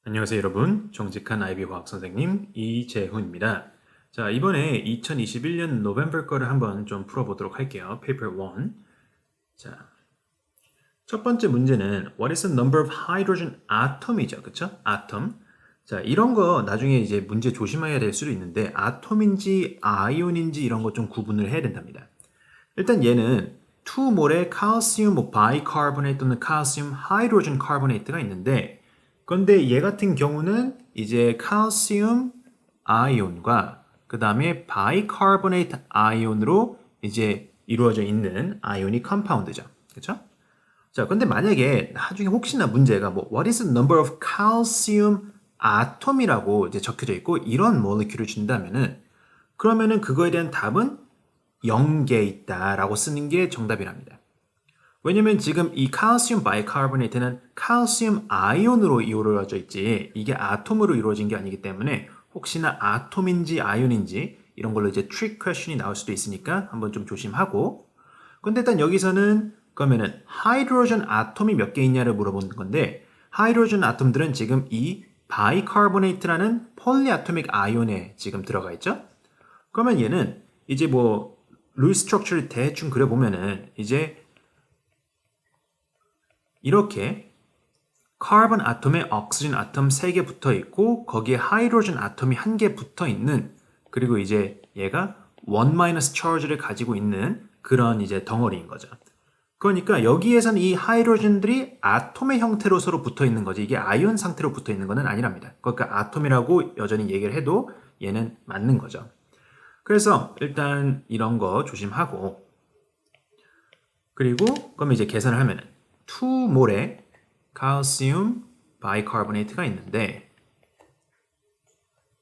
안녕하세요 여러분. 정직한 아이비 과학 선생님 이재훈입니다. 자, 이번에 2021년 노벰버 거를 한번 좀 풀어보도록 할게요. Paper 1. 자, 첫 번째 문제는 What is the number of hydrogen atom이죠. 그쵸? atom. 자, 이런 거 나중에 이제 문제 조심해야 될 수도 있는데 아톰인지 아이온인지 이런 거 좀 구분을 해야 된답니다. 일단 얘는 2몰의 칼슘 뭐 바이카보네이트 또는 칼슘 하이드로젠 카보네이트가 있는데 그런데 얘 같은 경우는 이제 칼슘 아이온과 그 다음에 바이카보네이트 아이온으로 이제 이루어져 있는 아이오닉 컴파운드죠. 그렇죠? 자, 근데 만약에 나중에 혹시나 문제가 뭐 What is the number of calcium atom이라고 이제 적혀져 있고 이런 모레큘을 준다면은 그러면은 그거에 대한 답은 0개 있다라고 쓰는 게 정답이랍니다. 왜냐면 지금 이 칼슘 바이카보네이트는 칼슘 아이온으로 이루어져 있지 이게 아톰으로 이루어진 게 아니기 때문에 혹시나 아톰인지 아이온인지 이런 걸로 이제 트릭 퀘션이 나올 수도 있으니까 한번 좀 조심하고 근데 일단 여기서는 그러면은 하이드로젠 아톰이 몇 개 있냐를 물어보는 건데 하이드로젠 아톰들은 지금 이 바이카보네이트라는 폴리아토믹 아이온에 지금 들어가 있죠? 그러면 얘는 이제 뭐 루이 스트럭처를 대충 그려보면은 이제 이렇게 카본 아톰에 옥시전 아톰 3개 붙어 있고 거기에 하이드로젠 아톰이 1개 붙어 있는 그리고 이제 얘가 1- charge를 가지고 있는 그런 이제 덩어리인 거죠. 그러니까 여기에서는 이 하이드로젠들이 아톰의 형태로 서로 붙어 있는 거지 이게 아이온 상태로 붙어 있는 것은 아니랍니다. 그러니까 아톰이라고 여전히 얘기를 해도 얘는 맞는 거죠. 그래서 일단 이런 거 조심하고 그리고 그럼 이제 계산을 하면은 2몰의 칼슘 바이카보네이트가 있는데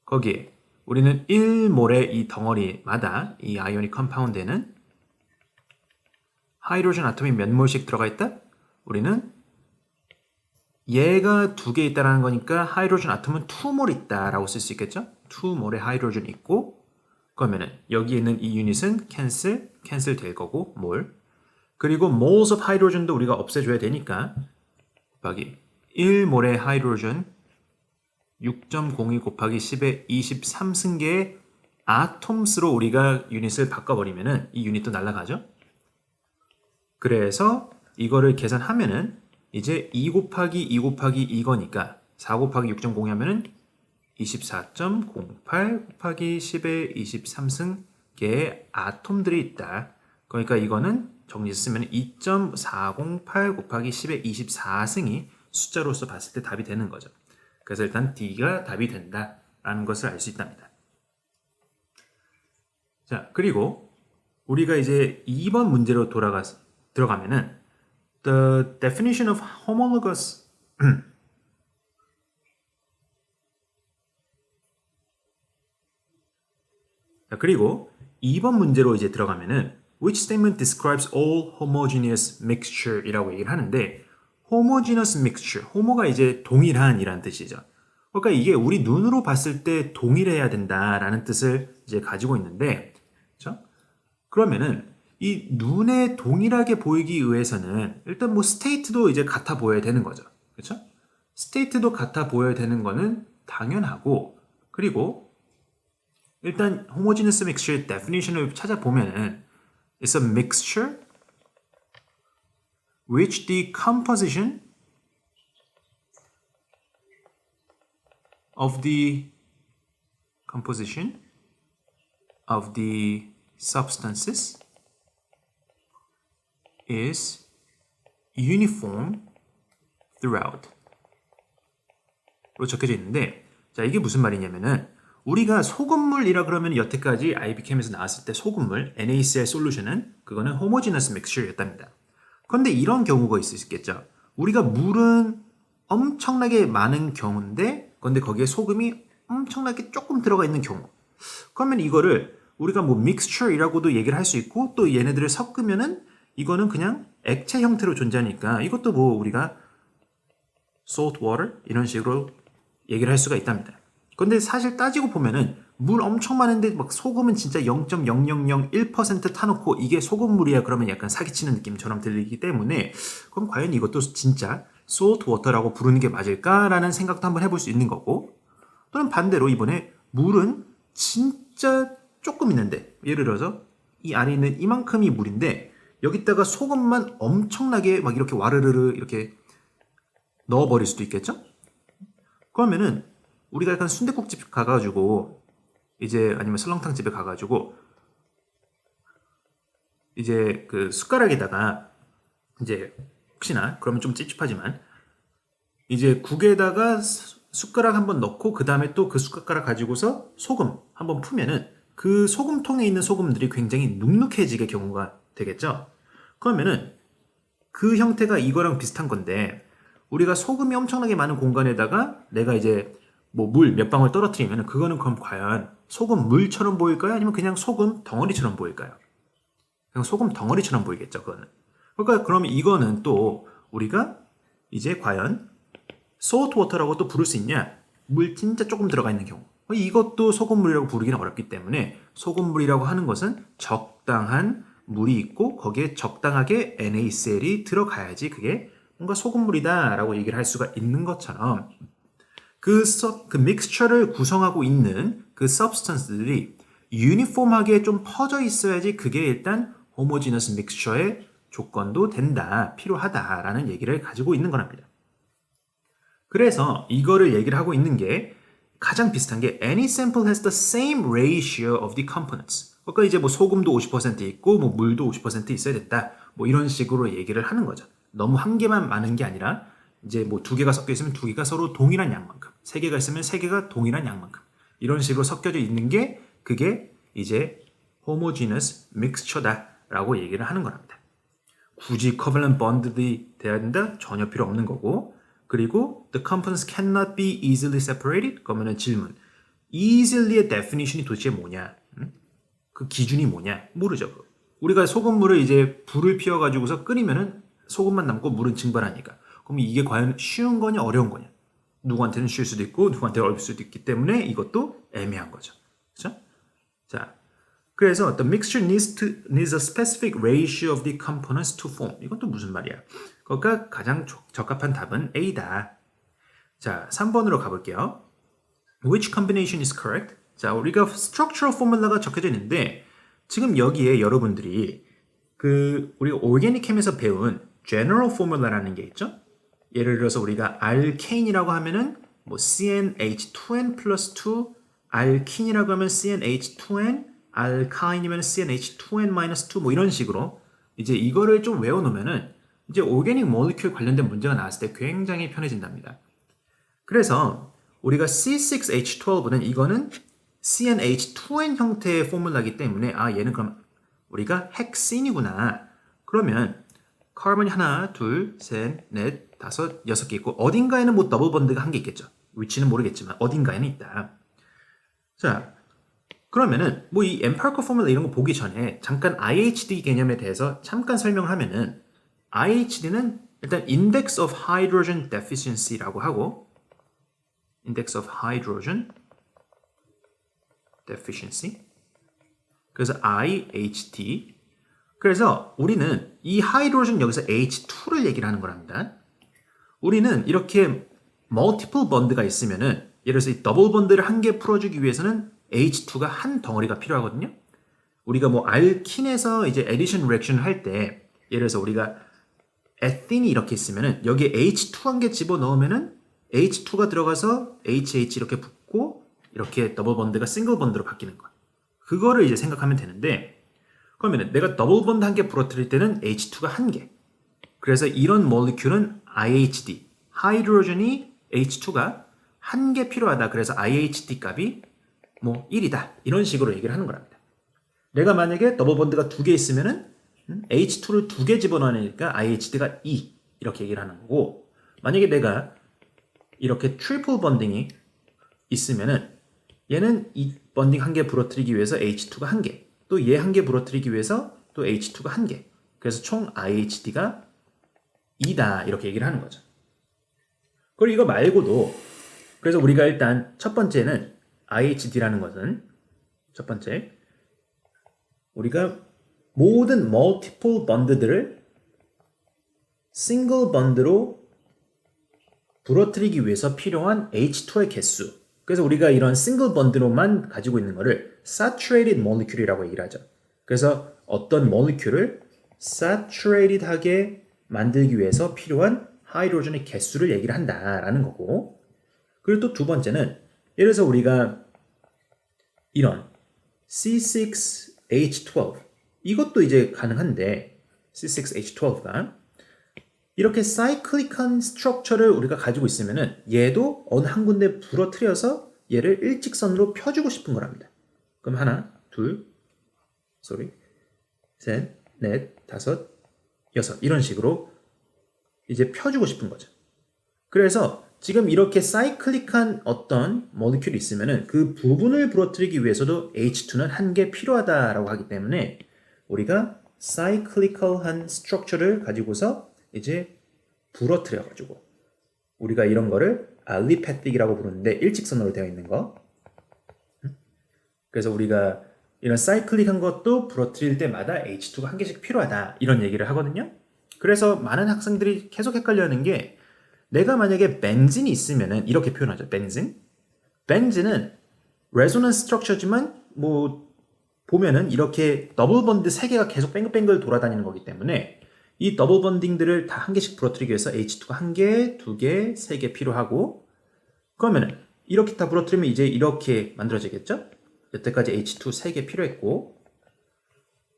거기에 우리는 1몰의 이 덩어리마다 이 아이오닉 컴파운드에는 하이드로젠 아톰이 몇 몰씩 들어가 있다? 우리는 얘가 2개 있다라는 거니까 하이드로젠 아톰은 2몰 있다라고 쓸 수 있겠죠? 2몰의 하이드로젠 있고 그러면은 여기 있는 이 유닛은 캔슬 될 거고 몰 그리고 moles of hydrogen도 우리가 없애줘야 되니까 곱하기 1몰의 하이드로젠 6.02 곱하기 10의 23승계의 아톰스로 우리가 유닛을 바꿔버리면은 이 유닛도 날아가죠. 그래서 이거를 계산하면은 이제 2 곱하기 2 곱하기 이거니까 4 곱하기 6.02 하면은 24.08 곱하기 10의 23승계의 아톰들이 있다. 그러니까 이거는 정리해서 쓰면 2.408 곱하기 10의 24승이 숫자로서 봤을 때 답이 되는 거죠. 그래서 일단 D가 답이 된다라는 것을 알 수 있답니다. 자, 그리고 우리가 이제 2번 문제로 들어가면은 The definition of homologous 자, 그리고 2번 문제로 이제 들어가면은 Which statement describes all homogeneous mixture 이라고 얘기를 하는데 homogeneous mixture, homo가 이제 동일한 이란 뜻이죠. 그러니까 이게 우리 눈으로 봤을 때 동일해야 된다라는 뜻을 이제 가지고 있는데 그렇죠? 그러면은 이 눈에 동일하게 보이기 위해서는 일단 뭐 스테이트도 이제 같아 보여야 되는 거죠. 그렇죠? 스테이트도 같아 보여야 되는 거는 당연하고 그리고 일단 homogeneous mixture의 definition을 찾아보면은 It's a mixture which the composition of the substances is uniform throughout. 로 적혀져 있는데 자 이게 무슨 말이냐면은 우리가 소금물이라 그러면 여태까지 IBChem에서 나왔을 때 소금물 NaCl 솔루션은 그거는 homogeneous mixture였답니다. 그런데 이런 경우가 있을 수 있겠죠. 우리가 물은 엄청나게 많은 경우인데 그런데 거기에 소금이 엄청나게 조금 들어가 있는 경우. 그러면 이거를 우리가 뭐 mixture이라고도 얘기를 할 수 있고 또 얘네들을 섞으면은 이거는 그냥 액체 형태로 존재하니까 이것도 뭐 우리가 salt water 이런 식으로 얘기를 할 수가 있답니다. 근데 사실 따지고 보면은 물 엄청 많은데 막 소금은 진짜 0.0001% 타놓고 이게 소금물이야 그러면 약간 사기치는 느낌처럼 들리기 때문에 그럼 과연 이것도 진짜 salt water라고 부르는 게 맞을까라는 생각도 한번 해볼 수 있는 거고, 또는 반대로 이번에 물은 진짜 조금 있는데, 예를 들어서 이 안에 있는 이만큼이 물인데 여기다가 소금만 엄청나게 막 이렇게 와르르르 이렇게 넣어버릴 수도 있겠죠? 그러면은 우리가 약간 순댓국집 가가지고 이제 아니면 설렁탕집에 가가지고 이제 그 숟가락에다가 이제 혹시나 그러면 좀 찝찝하지만 이제 국에다가 숟가락 한번 넣고 그 다음에 또 그 숟가락 가지고서 소금 한번 푸면은 그 소금통에 있는 소금들이 굉장히 눅눅해지게 경우가 되겠죠. 그러면은 그 형태가 이거랑 비슷한 건데 우리가 소금이 엄청나게 많은 공간에다가 내가 이제 뭐 물 몇 방울 떨어뜨리면 그거는 그럼 과연 소금 물처럼 보일까요? 아니면 그냥 소금 덩어리처럼 보일까요? 그냥 소금 덩어리처럼 보이겠죠, 그거는. 그러니까 그러면 이거는 또 우리가 이제 과연 salt water라고 또 부를 수 있냐? 물 진짜 조금 들어가 있는 경우. 이것도 소금물이라고 부르기는 어렵기 때문에 소금물이라고 하는 것은 적당한 물이 있고 거기에 적당하게 NaCl이 들어가야지 그게 뭔가 소금물이다라고 얘기를 할 수가 있는 것처럼 그 믹스처를 구성하고 있는 그 substance들이 유니폼하게 좀 퍼져 있어야지 그게 일단 homogeneous mixture의 조건도 된다, 필요하다라는 얘기를 가지고 있는 거랍니다. 그래서 이거를 얘기를 하고 있는 게 가장 비슷한 게 any sample has the same ratio of the components. 그러니까 이제 뭐 소금도 50% 있고 뭐 물도 50% 있어야 된다. 뭐 이런 식으로 얘기를 하는 거죠. 너무 한 개만 많은 게 아니라 이제 뭐 두 개가 섞여 있으면 두 개가 서로 동일한 양만큼, 세 개가 있으면 세 개가 동일한 양만큼 이런 식으로 섞여져 있는 게 그게 이제 homogeneous mixture다라고 얘기를 하는 거랍니다. 굳이 covalent bond들이 돼야 된다? 전혀 필요 없는 거고 그리고 the components cannot be easily separated? 그러면은 질문. easily의 definition이 도대체 뭐냐? 그 기준이 뭐냐? 모르죠. 우리가 소금물을 이제 불을 피워가지고서 끓이면은 소금만 남고 물은 증발하니까. 그럼 이게 과연 쉬운 거냐 어려운 거냐? 누구한테는 쉬울 수도 있고 누구한테는 어려울 수도 있기 때문에 이것도 애매한 거죠. 그렇죠? 자, 그래서 the mixture needs a specific ratio of the components to form. 이건 또 무슨 말이야? 그러니까 가장 적합한 답은 A다. 자, 3번으로 가볼게요. Which combination is correct? 자, 우리가 structural formula가 적혀져 있는데 지금 여기에 여러분들이 우리가 organic chem에서 배운 general formula라는 게 있죠? 예를 들어서 우리가 alkane이라고 하면은 뭐 CnH2n plus 2, alkene이라고 하면 CnH2n, alkyne이면 CnH2n-2 뭐 이런 식으로 이제 이거를 좀 외워놓으면은 이제 오르게닉 모리큘 관련된 문제가 나왔을 때 굉장히 편해진답니다. 그래서 우리가 C6H12는 이거는 CnH2n 형태의 포뮬라이기 때문에 얘는 그럼 우리가 헥신이구나. 그러면 카본이 하나, 둘, 셋, 넷, 다섯, 여섯 개 있고 어딘가에는 뭐 더블 번드가 한 개 있겠죠. 위치는 모르겠지만 어딘가에는 있다. 자, 그러면은 뭐 이 empirical formula 이런 거 보기 전에 잠깐 IHD 개념에 대해서 잠깐 설명을 하면은 IHD는 일단 Index of Hydrogen Deficiency라고 하고 Index of Hydrogen Deficiency 그래서 IHD 그래서 우리는 이 하이드로젠 여기서 H2를 얘기를 하는 거랍니다. 우리는 이렇게 multiple bond가 있으면은 예를 들어서 이 더블 번드를 한 개 풀어주기 위해서는 H2가 한 덩어리가 필요하거든요. 우리가 뭐 알킨에서 이제 addition reaction을 할 때 예를 들어서 우리가 에틴이 이렇게 있으면은 여기에 H2 한 개 집어 넣으면은 H2가 들어가서 HH 이렇게 붙고 이렇게 더블 번드가 싱글 번드로 바뀌는 거. 그거를 이제 생각하면 되는데 그러면은 내가 더블 번드 한 개 부러뜨릴 때는 H2가 한 개. 그래서 이런 몰리큘은 IHD, 하이드로젠이 H2가 한 개 필요하다. 그래서 IHD 값이 뭐 1이다. 이런 식으로 얘기를 하는 거랍니다. 내가 만약에 더블 번드가 두 개 있으면은 H2를 두 개 집어넣으니까 IHD가 2 이렇게 얘기를 하는 거고 만약에 내가 이렇게 트리플 번딩이 있으면은 얘는 이 번딩 한 개 부러뜨리기 위해서 H2가 한 개, 또 얘 한 개 부러뜨리기 위해서 또 H2가 한 개. 그래서 총 IHD가 2다 이렇게 얘기를 하는 거죠. 그리고 이거 말고도 그래서 우리가 일단 첫 번째는 IHD라는 것은 첫 번째 우리가 모든 multiple bond들을 single bond로 부러뜨리기 위해서 필요한 H2의 개수. 그래서 우리가 이런 싱글 번드로만 가지고 있는 거를 saturated molecule이라고 얘기를 하죠. 그래서 어떤 모lecule을 saturated하게 만들기 위해서 필요한 하이드로전의 개수를 얘기를 한다라는 거고. 그리고 또 두 번째는 예를 들어서 우리가 이런 C6H12 이것도 이제 가능한데 C6H12가 이렇게 사이클릭한 스트럭처를 우리가 가지고 있으면은 얘도 어느 한 군데 부러뜨려서 얘를 일직선으로 펴주고 싶은 거랍니다. 그럼 하나, 둘, 셋, 넷, 다섯, 여섯 이런 식으로 이제 펴주고 싶은 거죠. 그래서 지금 이렇게 사이클릭한 어떤 모리큘이 있으면은 그 부분을 부러뜨리기 위해서도 H2는 한 개 필요하다라고 하기 때문에 우리가 사이클리컬한 스트럭처를 가지고서 이제 부러뜨려 가지고 우리가 이런 거를 알리패틱이라고 부르는데 일직선으로 되어 있는 거. 그래서 우리가 이런 사이클릭한 것도 부러뜨릴 때마다 H2가 한 개씩 필요하다 이런 얘기를 하거든요. 그래서 많은 학생들이 계속 헷갈려하는 게 내가 만약에 벤진이 있으면은 이렇게 표현하죠. 벤진은 레조넌스 스트럭처지만 뭐 보면은 이렇게 더블 번드 3개가 계속 뱅글뱅글 돌아다니는 거기 때문에 이 더블 번딩들을 다 한 개씩 부러뜨리기 위해서 H2가 한 개, 두 개, 세 개 필요하고 그러면은 이렇게 다 부러뜨리면 이제 이렇게 만들어지겠죠? 여태까지 H2 세 개 필요했고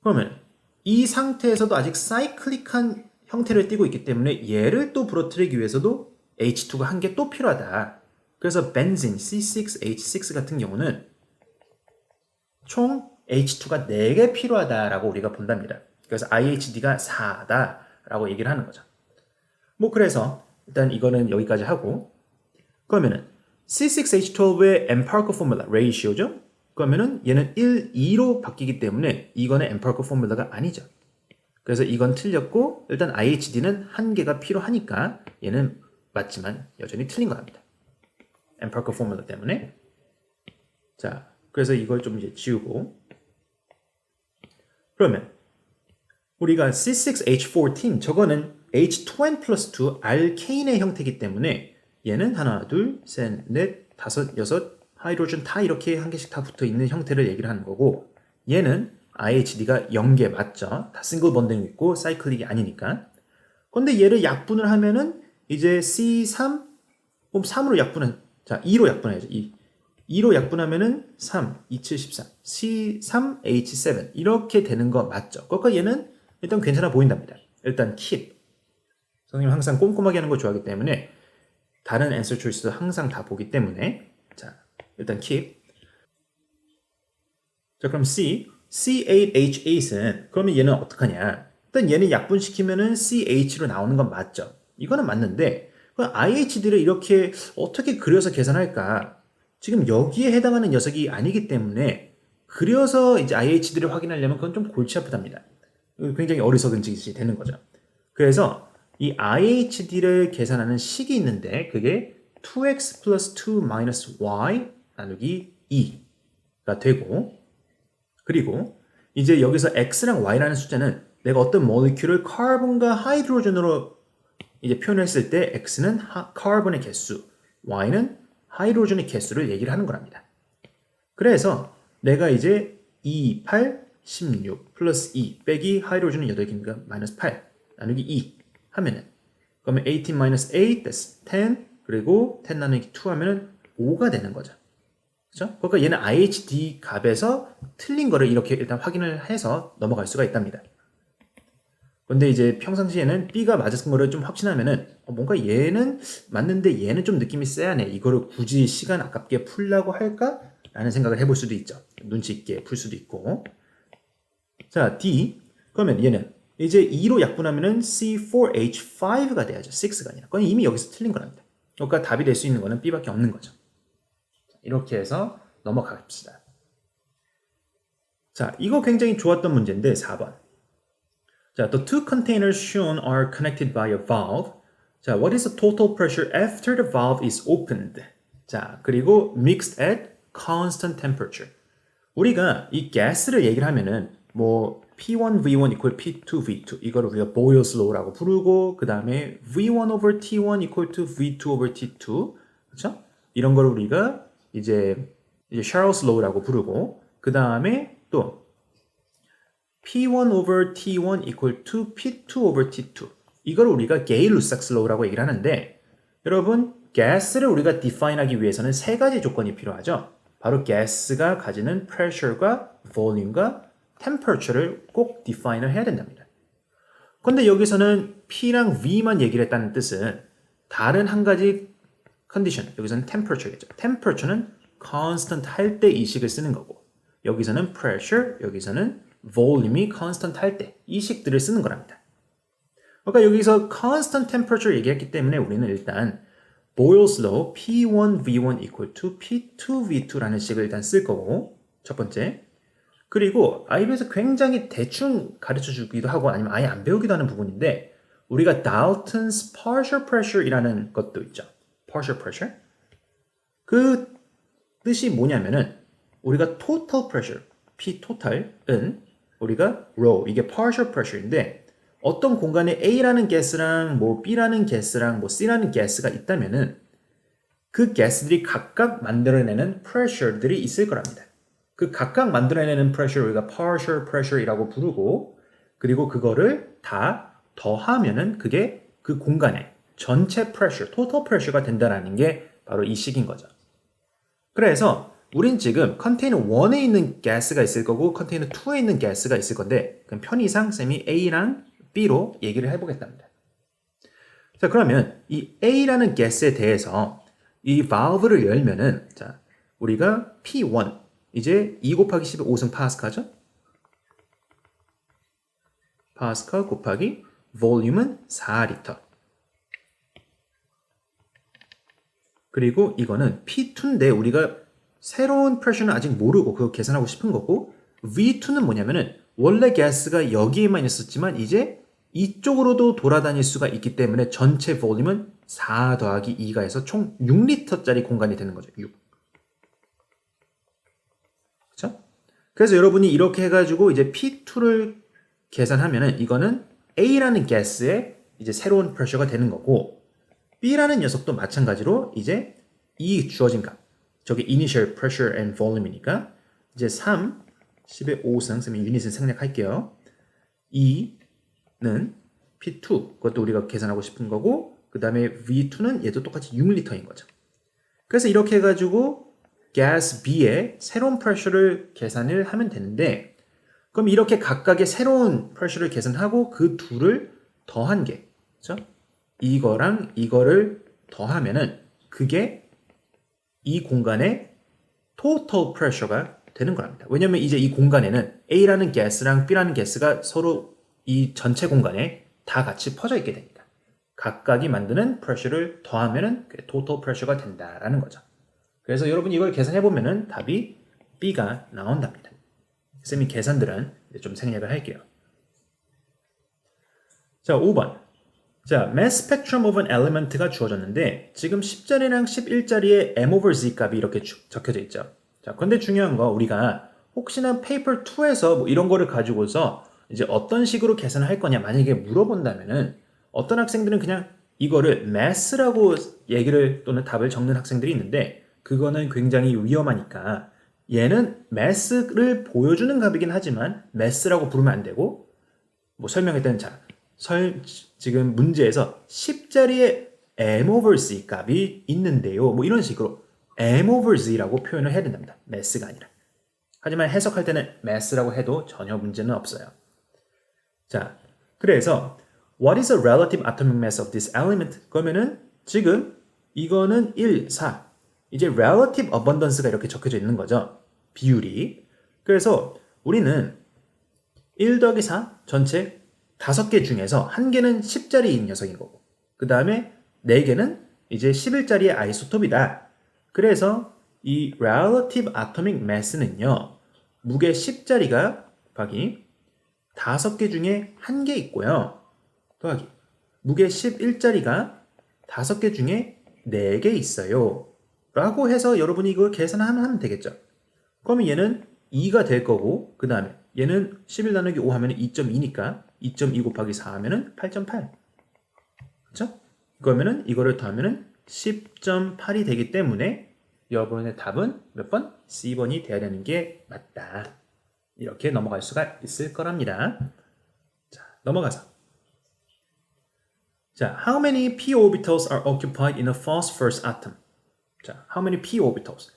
그러면 이 상태에서도 아직 사이클릭한 형태를 띠고 있기 때문에 얘를 또 부러뜨리기 위해서도 H2가 한 개 또 필요하다. 그래서 벤진 C6H6 같은 경우는 총 H2가 4개 필요하다라고 우리가 본답니다. 그래서 IHD가 4다라고 얘기를 하는 거죠. 뭐 그래서 일단 이거는 여기까지 하고 그러면은 C6H12의 Empirical Formula ratio죠. 그러면은 얘는 1, 2로 바뀌기 때문에 이거는 Empirical Formula가 아니죠. 그래서 이건 틀렸고 일단 IHD는 한 개가 필요하니까 얘는 맞지만 여전히 틀린 겁니다. Empirical Formula 때문에. 자, 그래서 이걸 좀 이제 지우고 그러면 우리가 C6H14 저거는 H2N 플러스 2 알케인의 형태이기 때문에 얘는 하나, 둘, 셋, 넷, 다섯, 여섯 하이드로젠 다 이렇게 한 개씩 다 붙어 있는 형태를 얘기를 하는 거고 얘는 IHD가 0개 맞죠? 다 싱글 번딩 있고 사이클릭이 아니니까. 근데 얘를 약분을 하면은 이제 C3 그럼 3으로 약분은 자 2로 약분해야죠. 2로 약분하면은 3, 2, 7, 13 C3H7 이렇게 되는 거 맞죠? 그러니까 얘는 일단 괜찮아 보인답니다. 일단 keep 선생님 항상 꼼꼼하게 하는 걸 좋아하기 때문에 다른 answer choice도 항상 다 보기 때문에 자 일단 keep 자 그럼 C8H8은 그러면 얘는 어떡하냐 일단 얘는 약분시키면은 CH로 나오는 건 맞죠 이거는 맞는데 IHD를 이렇게 어떻게 그려서 계산할까 지금 여기에 해당하는 녀석이 아니기 때문에 그려서 이제 IHD를 확인하려면 그건 좀 골치 아프답니다 굉장히 어리석은 짓이 되는 거죠 그래서 이 IHD를 계산하는 식이 있는데 그게 2x 플러스 2 마이너스 y 나누기 2가 되고 그리고 이제 여기서 x랑 y라는 숫자는 내가 어떤 모리큘을 카본과 하이드로젠으로 이제 표현했을 때 x는 카본의 개수, y는 하이드로젠의 개수를 얘기를 하는 거랍니다. 그래서 내가 이제 2, 8, 16 플러스 2 빼기 하이드로젠은 8개니까 마이너스 8 나누기 2 하면은 그러면 18 마이너스 8 that's 10 그리고 10 나누기 2 하면은 5가 되는 거죠. 그렇죠? 그러니까 얘는 IHD 값에서 틀린 거를 이렇게 일단 확인을 해서 넘어갈 수가 있답니다. 근데 이제 평상시에는 B가 맞은 거를 좀 확신하면은 뭔가 얘는 맞는데 얘는 좀 느낌이 쎄하네. 이거를 굳이 시간 아깝게 풀라고 할까? 라는 생각을 해볼 수도 있죠. 눈치 있게 풀 수도 있고. 자, D. 그러면 얘는 이제 2로 약분하면은 C4H5가 돼야죠. 6가 아니라. 그건 이미 여기서 틀린 거랍니다. 그러니까 답이 될 수 있는 거는 B밖에 없는 거죠. 이렇게 해서 넘어갑시다. 자, 이거 굉장히 좋았던 문제인데 4번. 자, the two containers shown are connected by a valve. 자, what is the total pressure after the valve is opened? 자, 그리고 mixed at constant temperature. 우리가 이 가스를 얘기를 하면은 뭐 P1 V1 equal P2 V2 이걸 우리가 Boyle's law라고 부르고 그 다음에 V1 over T1 equal to V2 over T2 그렇죠? 이런 걸 우리가 이제 Charles law라고 부르고 그 다음에 또 P1 over T1 equal to P2 over T2 이걸 우리가 Gay-Lussac law라고 얘기를 하는데 여러분 gas를 우리가 define하기 위해서는 세 가지 조건이 필요하죠. 바로 gas가 가지는 pressure과 volume과 temperature를 꼭 define을 해야 된답니다. 그런데 여기서는 P랑 V만 얘기를 했다는 뜻은 다른 한 가지 컨디션, 여기서는 temperature겠죠. temperature는 constant 할 때 이 식을 쓰는 거고 여기서는 pressure, 여기서는 volume이 constant 할 때 이 식들을 쓰는 거랍니다. 그러니까 여기서 constant temperature 얘기했기 때문에 우리는 일단 Boyle's law P1 V1 equal to P2 V2라는 식을 일단 쓸 거고 첫 번째 그리고 IB에서 굉장히 대충 가르쳐 주기도 하고 아니면 아예 안 배우기도 하는 부분인데 우리가 Dalton's partial pressure이라는 것도 있죠. partial pressure. 그 뜻이 뭐냐면은 우리가 total pressure, P total은 우리가 rho, 이게 partial pressure인데 어떤 공간에 A라는 가스랑 뭐 B라는 가스랑 뭐 C라는 가스가 있다면은 그 가스들이 각각 만들어내는 pressure들이 있을 거랍니다. 그 각각 만들어내는 pressure 우리가 partial pressure이라고 부르고 그리고 그거를 다 더하면은 그게 그 공간의 전체 pressure, total pressure가 된다는 게 바로 이 식인 거죠. 그래서 우린 지금 컨테이너 1에 있는 가스가 있을 거고 컨테이너 2에 있는 가스가 있을 건데 그럼 편의상 쌤이 A랑 B로 얘기를 해보겠답니다. 자 그러면 이 A라는 가스에 대해서 이 valve를 열면은 자 우리가 P1 이제 2 곱하기 10의 5승 파스칼죠? 파스칼 곱하기 볼륨은 4리터 그리고 이거는 P2인데 우리가 새로운 프레셔는 아직 모르고 그거 계산하고 싶은 거고 V2는 뭐냐면은 원래 가스가 여기에만 있었지만 이제 이쪽으로도 돌아다닐 수가 있기 때문에 전체 볼륨은 4 더하기 2가 해서 총 6리터짜리 공간이 되는 거죠. 6. 그렇죠? 그래서 여러분이 이렇게 해가지고 이제 P2를 계산하면은 이거는 A라는 가스의 이제 새로운 프레셔가 되는 거고 B라는 녀석도 마찬가지로 이제 이 주어진 값 저게 initial pressure and volume이니까 이제 3, 10의 5승 쓰면 유닛을 생략할게요. 2는 P2 그것도 우리가 계산하고 싶은 거고 그 다음에 V2는 얘도 똑같이 6리터인 거죠. 그래서 이렇게 해가지고 gas B의 새로운 pressure를 계산을 하면 되는데 그럼 이렇게 각각의 새로운 pressure를 계산하고 그 둘을 더한 게 그렇죠? 이거랑 이거를 더하면은 그게 이 공간의 total pressure가 되는 거랍니다. 왜냐면 이제 이 공간에는 A라는 가스랑 B라는 가스가 서로 이 전체 공간에 다 같이 퍼져 있게 됩니다. 각각이 만드는 pressure를 더하면은 total pressure가 된다라는 거죠. 그래서 여러분 이걸 계산해 보면은 답이 B가 나온답니다. 쌤이 계산들은 좀 생략을 할게요. 자, 5번. 자, mass spectrum of an element가 주어졌는데 지금 10자리랑 11자리에 m over z 값이 이렇게 적혀져 있죠. 자, 근데 중요한 거 우리가 혹시나 페이퍼 2에서 뭐 이런 거를 가지고서 이제 어떤 식으로 계산을 할 거냐 만약에 물어본다면은 어떤 학생들은 그냥 이거를 mass라고 얘기를 또는 답을 적는 학생들이 있는데 그거는 굉장히 위험하니까 얘는 mass를 보여주는 값이긴 하지만 mass라고 부르면 안 되고 뭐 설명했던 자 지금 문제에서 10자리에 m over z 값이 있는데요. 뭐 이런 식으로 m over z라고 표현을 해야 된답니다. mass가 아니라. 하지만 해석할 때는 mass라고 해도 전혀 문제는 없어요. 자, 그래서 what is the relative atomic mass of this element? 그러면은 지금 이거는 1, 4. 이제 relative abundance가 이렇게 적혀져 있는 거죠. 비율이. 그래서 우리는 1 더하기 4 전체 5개 중에서 1개는 10자리인 녀석인 거고 그 다음에 4개는 이제 11자리의 아이소톱이다. 그래서 이 relative atomic mass는요. 무게 10자리가 곱하기 5개 중에 1개 있고요. 더하기 무게 11자리가 5개 중에 4개 있어요. 라고 해서 여러분이 이걸 계산하면 되겠죠. 그러면 얘는 2가 될 거고 그 다음에 얘는 11 나누기 5 하면 2.2니까 2.2 곱하기 4 하면 8.8. 그렇죠? 그러면은 이거를 더하면 10.8이 되기 때문에 여러분의 답은 몇 번? C번이 돼야 되는 게 맞다. 이렇게 넘어갈 수가 있을 거랍니다. 자, 넘어가서. 자, how many p orbitals are occupied in a phosphorus atom? 자, how many p orbitals?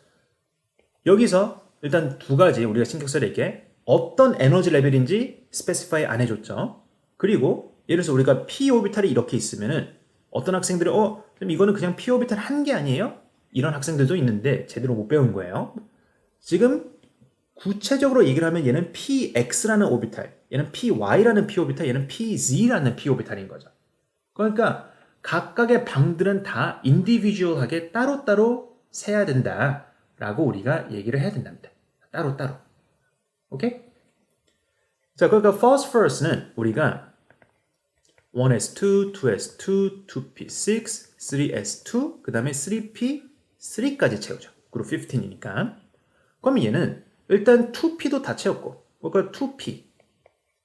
여기서 일단 두 가지 우리가 신경 써야 될 게 어떤 에너지 레벨인지 스페시파이 안 해줬죠. 그리고 예를 들어서 우리가 p 오비탈이 이렇게 있으면은 어떤 학생들은 그럼 이거는 그냥 p 오비탈 한 개 아니에요? 이런 학생들도 있는데 제대로 못 배운 거예요. 지금 구체적으로 얘기를 하면 얘는 px라는 오비탈, 얘는 py라는 p 오비탈, 얘는 pz라는 p 오비탈인 거죠. 그러니까 각각의 방들은 다 인디비주얼하게 따로따로 세야 된다라고 우리가 얘기를 해야 된답니다. 따로따로. 오케이? 자, 그러니까 phosphorus는 우리가 1s2, 2s2, 2p6, 3s2, 그 다음에 3p3까지 채우죠. 그리고 15이니까. 그럼 얘는 일단 2p도 다 채웠고, 그러니까 2p.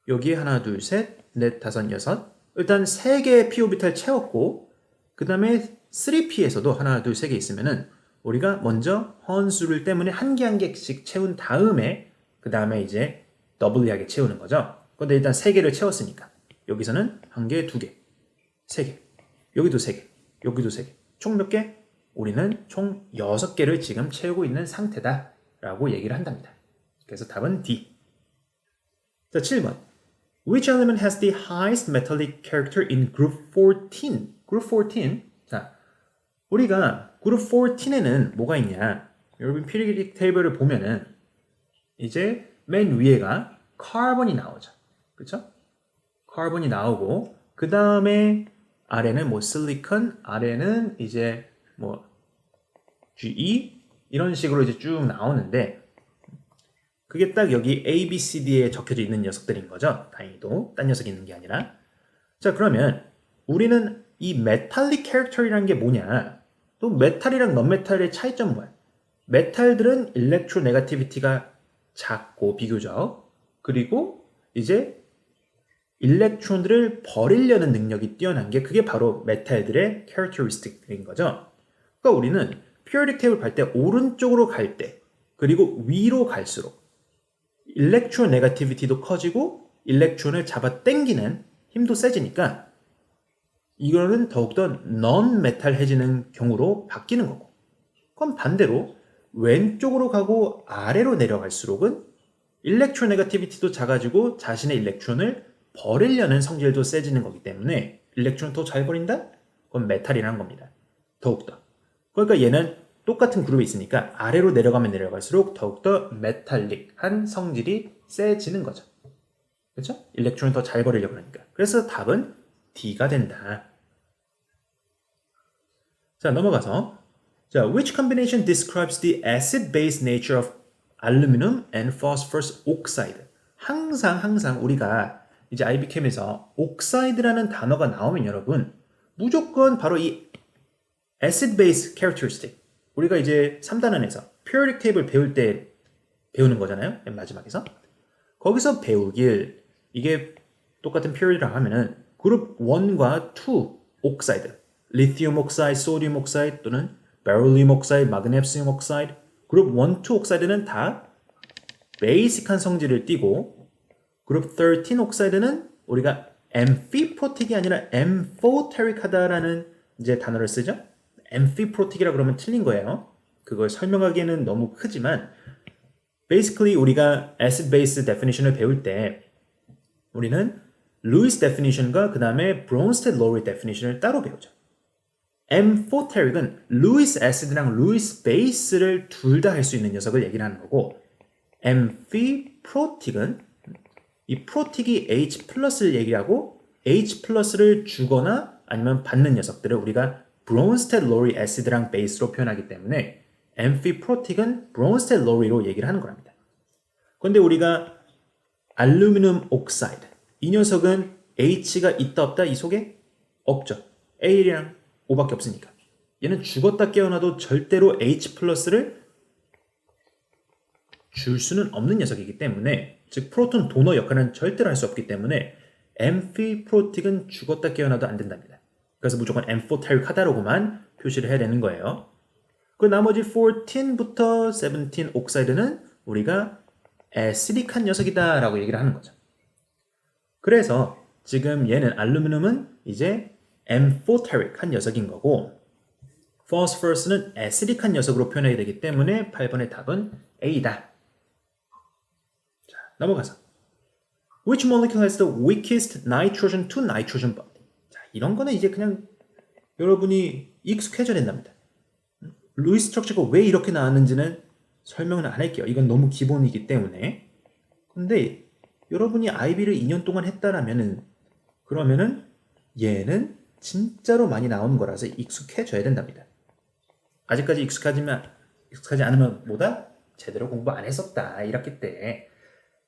여기에 하나, 둘, 셋, 넷, 다섯, 여섯. 일단 3개의 p 오비탈 채웠고, 그 다음에 3p에서도 하나, 둘, 세 개 있으면은 우리가 먼저 헌수를 때문에 한 개 한 개씩 채운 다음에 그 다음에 이제 더블리하게 채우는 거죠. 근데 일단 3개를 채웠으니까 여기서는 한 개, 두 개, 세 개, 여기도 3개, 여기도 3개. 총 몇 개? 우리는 총 6개를 지금 채우고 있는 상태다 라고 얘기를 한답니다. 그래서 답은 D. 자, 7번. Which element has the highest metallic character in group 14? group 14. 자, 우리가 그룹 14에는 뭐가 있냐? 여러분 periodic table을 보면은 이제 맨 위에가 카본이 나오죠. 그렇죠? 카본이 나오고 그 다음에 아래는 뭐 실리콘, 아래는 이제 뭐 GE 이런 식으로 이제 쭉 나오는데 그게 딱 여기 A, B, C, D에 적혀져 있는 녀석들인 거죠. 다행히도 딴 녀석이 있는 게 아니라. 자, 그러면 우리는 이 메탈릭 캐릭터라는 게 뭐냐? 또 메탈이랑 넌메탈의 차이점은 뭐야? 메탈들은 일렉트로 네거티비티가 작고 비교적 그리고 이제 일렉트론들을 버리려는 능력이 뛰어난 게 그게 바로 메탈들의 캐릭터리스틱인 거죠. 그러니까 우리는 피어릭 테이블 갈 때 오른쪽으로 갈 때 그리고 위로 갈수록 일렉트론 네거티비티도 커지고 일렉트론을 잡아 당기는 힘도 세지니까 이거는 더욱더 non-메탈해지는 경우로 바뀌는 거고 그럼 반대로 왼쪽으로 가고 아래로 내려갈수록은 일렉트론 네거티비티도 작아지고 자신의 일렉트론을 버리려는 성질도 세지는 거기 때문에 일렉트론 더 잘 버린다? 그건 메탈이라는 겁니다. 더욱더. 그러니까 얘는 똑같은 그룹에 있으니까 아래로 내려가면 내려갈수록 더욱더 메탈릭한 성질이 세지는 거죠. 그렇죠? 일렉트론을 더 잘 버리려고 그러니까. 그래서 답은 D가 된다. 자, 넘어가서 자, which combination describes the acid-base nature of aluminum and phosphorus oxide? 항상 우리가 이제 IBChem에서 oxide라는 단어가 나오면 여러분 무조건 바로 이 acid-base characteristic 우리가 이제 3단원에서 periodic table 배울 때 배우는 거잖아요. 맨 마지막에서. 거기서 배우길 이게 똑같은 period이라고 하면은 그룹 1과 2 옥사이드, 리튬 옥사이드, 소디움 옥사이드 또는 베릴리움 옥사이드, 마그네슘 옥사이드 그룹 1, 2 옥사이드는 다 베이직한 성질을 띠고 그룹 13 옥사이드는 우리가 엠피프로틱이 아니라 엠포테릭하다라는 이제 단어를 쓰죠. 엠피프로틱이라 그러면 틀린 거예요. 그걸 설명하기에는 너무 크지만 basically 우리가 acid base definition을 배울 때 우리는 루이스 definition과 그 다음에 브론스테드 로리 definition을 따로 배우죠. 엠포테릭은 루이스 acid랑 루이스 base를 둘 다 할 수 있는 녀석을 얘기를 하는 거고 엠피프로틱은 이 프로틱이 H 플러스를 얘기하고 H 플러스를 주거나 아니면 받는 녀석들을 우리가 브론스테드 로리 애시드랑 베이스로 표현하기 때문에 엠피프로틱은 브론스테드 로리로 얘기를 하는 거랍니다. 그런데 우리가 알루미늄 옥사이드 이 녀석은 H가 있다 없다 이 속에 없죠. A랑 O밖에 없으니까. 얘는 죽었다 깨어나도 절대로 H 플러스를 줄 수는 없는 녀석이기 때문에 즉 프로톤 도너 역할은 절대로 할 수 없기 때문에 엠피프로틱은 죽었다 깨어나도 안 된답니다. 그래서 무조건 엠포테릭하다라고만 표시를 해야 되는 거예요. 그 나머지 14부터 17 옥사이드는 우리가 애시딕한 녀석이다 라고 얘기를 하는 거죠. 그래서 지금 얘는 알루미늄은 이제 엠포테릭한 녀석인 거고 포스퍼러스는 애시딕한 녀석으로 표현해야 되기 때문에 8번의 답은 A다. 자, 넘어가서 Which molecule has the weakest nitrogen to nitrogen bond? 자, 이런 거는 이제 그냥 여러분이 익숙해져야 된답니다. 루이스 스트럭처가 왜 이렇게 나왔는지는 설명은 안 할게요. 이건 너무 기본이기 때문에. 근데 여러분이 IB를 2년 동안 했다라면은 그러면은 얘는 진짜로 많이 나오는 거라서 익숙해져야 된답니다. 아직까지 익숙하지 않으면 뭐다? 제대로 공부 안 했었다. 1학기 때.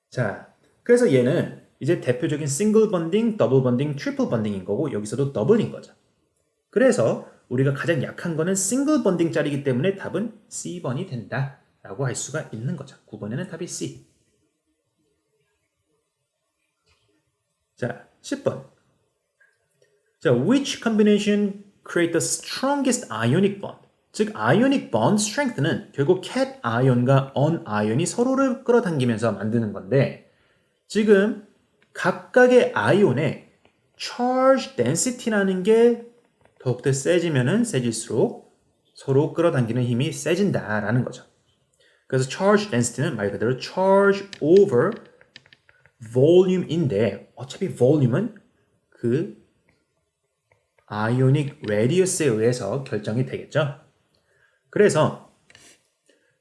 자, 그래서 얘는 이제 대표적인 싱글 번딩, 더블 번딩, 트리플 번딩인 거고 여기서도 더블인 거죠. 그래서 우리가 가장 약한 거는 싱글 번딩짜리이기 때문에 답은 C번이 된다 라고 할 수가 있는 거죠. 9번에는 답이 C. 자, 10번. 자, which combination create the strongest ionic bond? 즉, ionic bond strength는 결국 cat ion,과 on ion이 서로를 끌어당기면서 만드는 건데 지금 각각의 아이온의 charge density라는 게 더욱더 세지면은 세질수록 서로 끌어당기는 힘이 세진다라는 거죠. 그래서 charge density는 말 그대로 charge over volume인데 어차피 volume은 그 ionic radius에 의해서 결정이 되겠죠. 그래서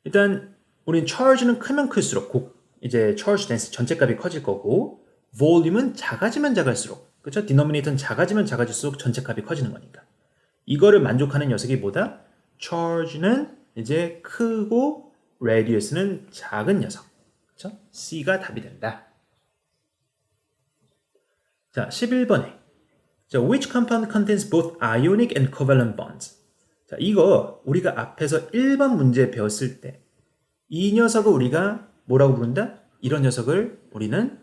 일단 우린 charge는 크면 클수록 이제 charge density 전체 값이 커질 거고 volume은 작아지면 작을수록 그렇죠? denominator는 작아지면 작아질수록 전체 값이 커지는 거니까. 이거를 만족하는 녀석이 뭐다? charge는 이제 크고 radius는 작은 녀석. 그렇죠? C가 답이 된다. 자, 11번에 자, which compound contains both ionic and covalent bonds? 자, 이거 우리가 앞에서 1번 문제 배웠을 때 이 녀석을 우리가 뭐라고 부른다? 이런 녀석을 우리는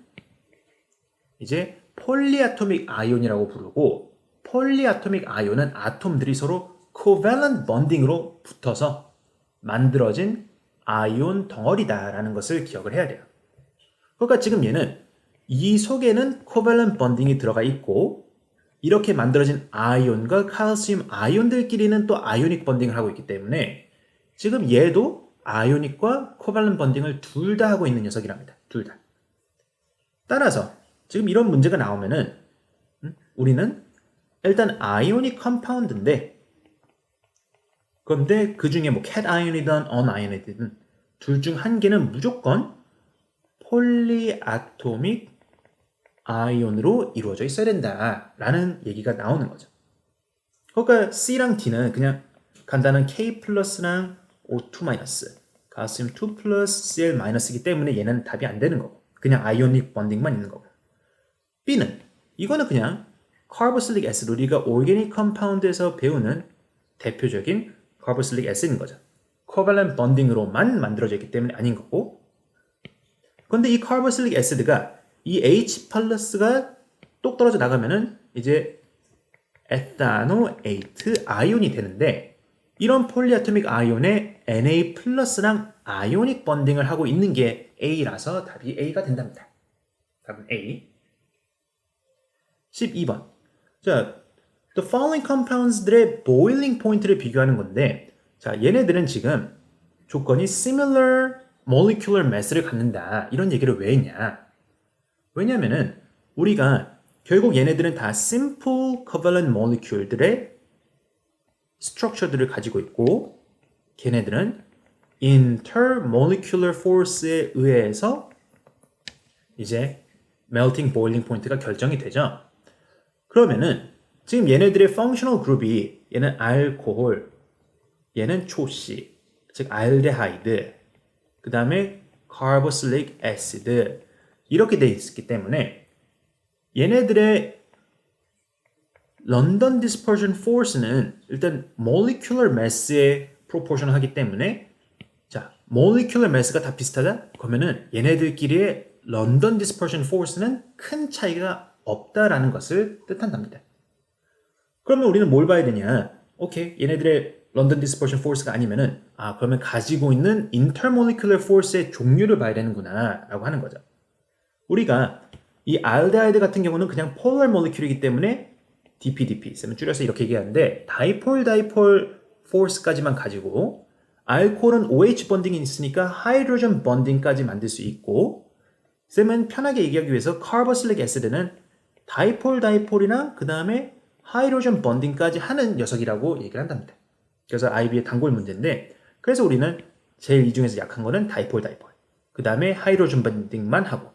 이제 폴리아토믹 아이온이라고 부르고 폴리아토믹 아이온은 아톰들이 서로 covalent bonding으로 붙어서 만들어진 아이온 덩어리다라는 것을 기억을 해야 돼요. 그러니까 지금 얘는 이 속에는 covalent bonding이 들어가 있고 이렇게 만들어진 아이온과 칼슘 아이온들끼리는 또 아이오닉 번딩을 하고 있기 때문에 지금 얘도 아이오닉과 코발렌트 번딩을 둘 다 하고 있는 녀석이랍니다. 둘 다. 따라서 지금 이런 문제가 나오면은 우리는 일단 아이오닉 컴파운드인데 그런데 그 중에 뭐 캣 아이온이든 언 아이온이든 둘 중 한 개는 무조건 폴리아토믹 아이온으로 이루어져 있어야 된다라는 얘기가 나오는 거죠. 그러니까 C랑 D는 그냥 간단한 K 플러스랑 O2 마이너스, 가스륨 2 플러스 Cl 마이너스이기 때문에 얘는 답이 안 되는 거고 그냥 아이오닉 번딩만 있는 거고 B는 이거는 그냥 카보실릭 애시드 우리가 오르게닉 컴파운드에서 배우는 대표적인 카보실릭 애시드인 거죠. 코발렌트 번딩으로만 만들어져 있기 때문에 아닌 거고 그런데 이 카보실릭 애시드가 이 H 플러스가 똑 떨어져 나가면은 이제 에타노에이트 아이온이 되는데 이런 폴리아토믹 아이온에 Na 플러스랑 아이오닉 번딩을 하고 있는 게 A라서 답이 A가 된답니다. 답은 A. 12번. 자, the following compounds들의 boiling point를 비교하는 건데 자, 얘네들은 지금 조건이 similar molecular mass를 갖는다. 이런 얘기를 왜 했냐? 왜냐면은 우리가 결국 얘네들은 다 simple covalent molecule들의 스트럭처들을 가지고 있고 걔네들은 intermolecular force에 의해서 이제 melting boiling point가 결정이 되죠. 그러면은 지금 얘네들의 functional group이 얘는 알코올, 얘는 초씨, 즉 알데하이드, 그 다음에 carboxylic acid 이렇게 돼 있기 때문에 얘네들의 런던 dispersion force는 일단 molecular mass에 proportional 하기 때문에 자, molecular mass가 다 비슷하다? 그러면은 얘네들끼리의 런던 dispersion force는 큰 차이가 없다라는 것을 뜻한답니다. 그러면 우리는 뭘 봐야 되냐? 오케이, 얘네들의 런던 dispersion force가 아니면은 그러면 가지고 있는 intermolecular force의 종류를 봐야 되는구나 라고 하는 거죠. 우리가 이 알데하이드 같은 경우는 그냥 polar molecule이기 때문에 DPDP, 줄여서 이렇게 얘기하는데 dipole force까지만 가지고 알코올은 OH 번딩이 있으니까 하이드로젠 번딩까지 만들 수 있고 쌤은 편하게 얘기하기 위해서 carboxylic acid는 다이폴이랑 그 다음에 하이드로젠 번딩까지 하는 녀석이라고 얘기를 한답니다. 그래서 IB의 단골 문제인데 그래서 우리는 제일 이 중에서 약한 거는 다이폴. 그 다음에 하이드로젠 번딩만 하고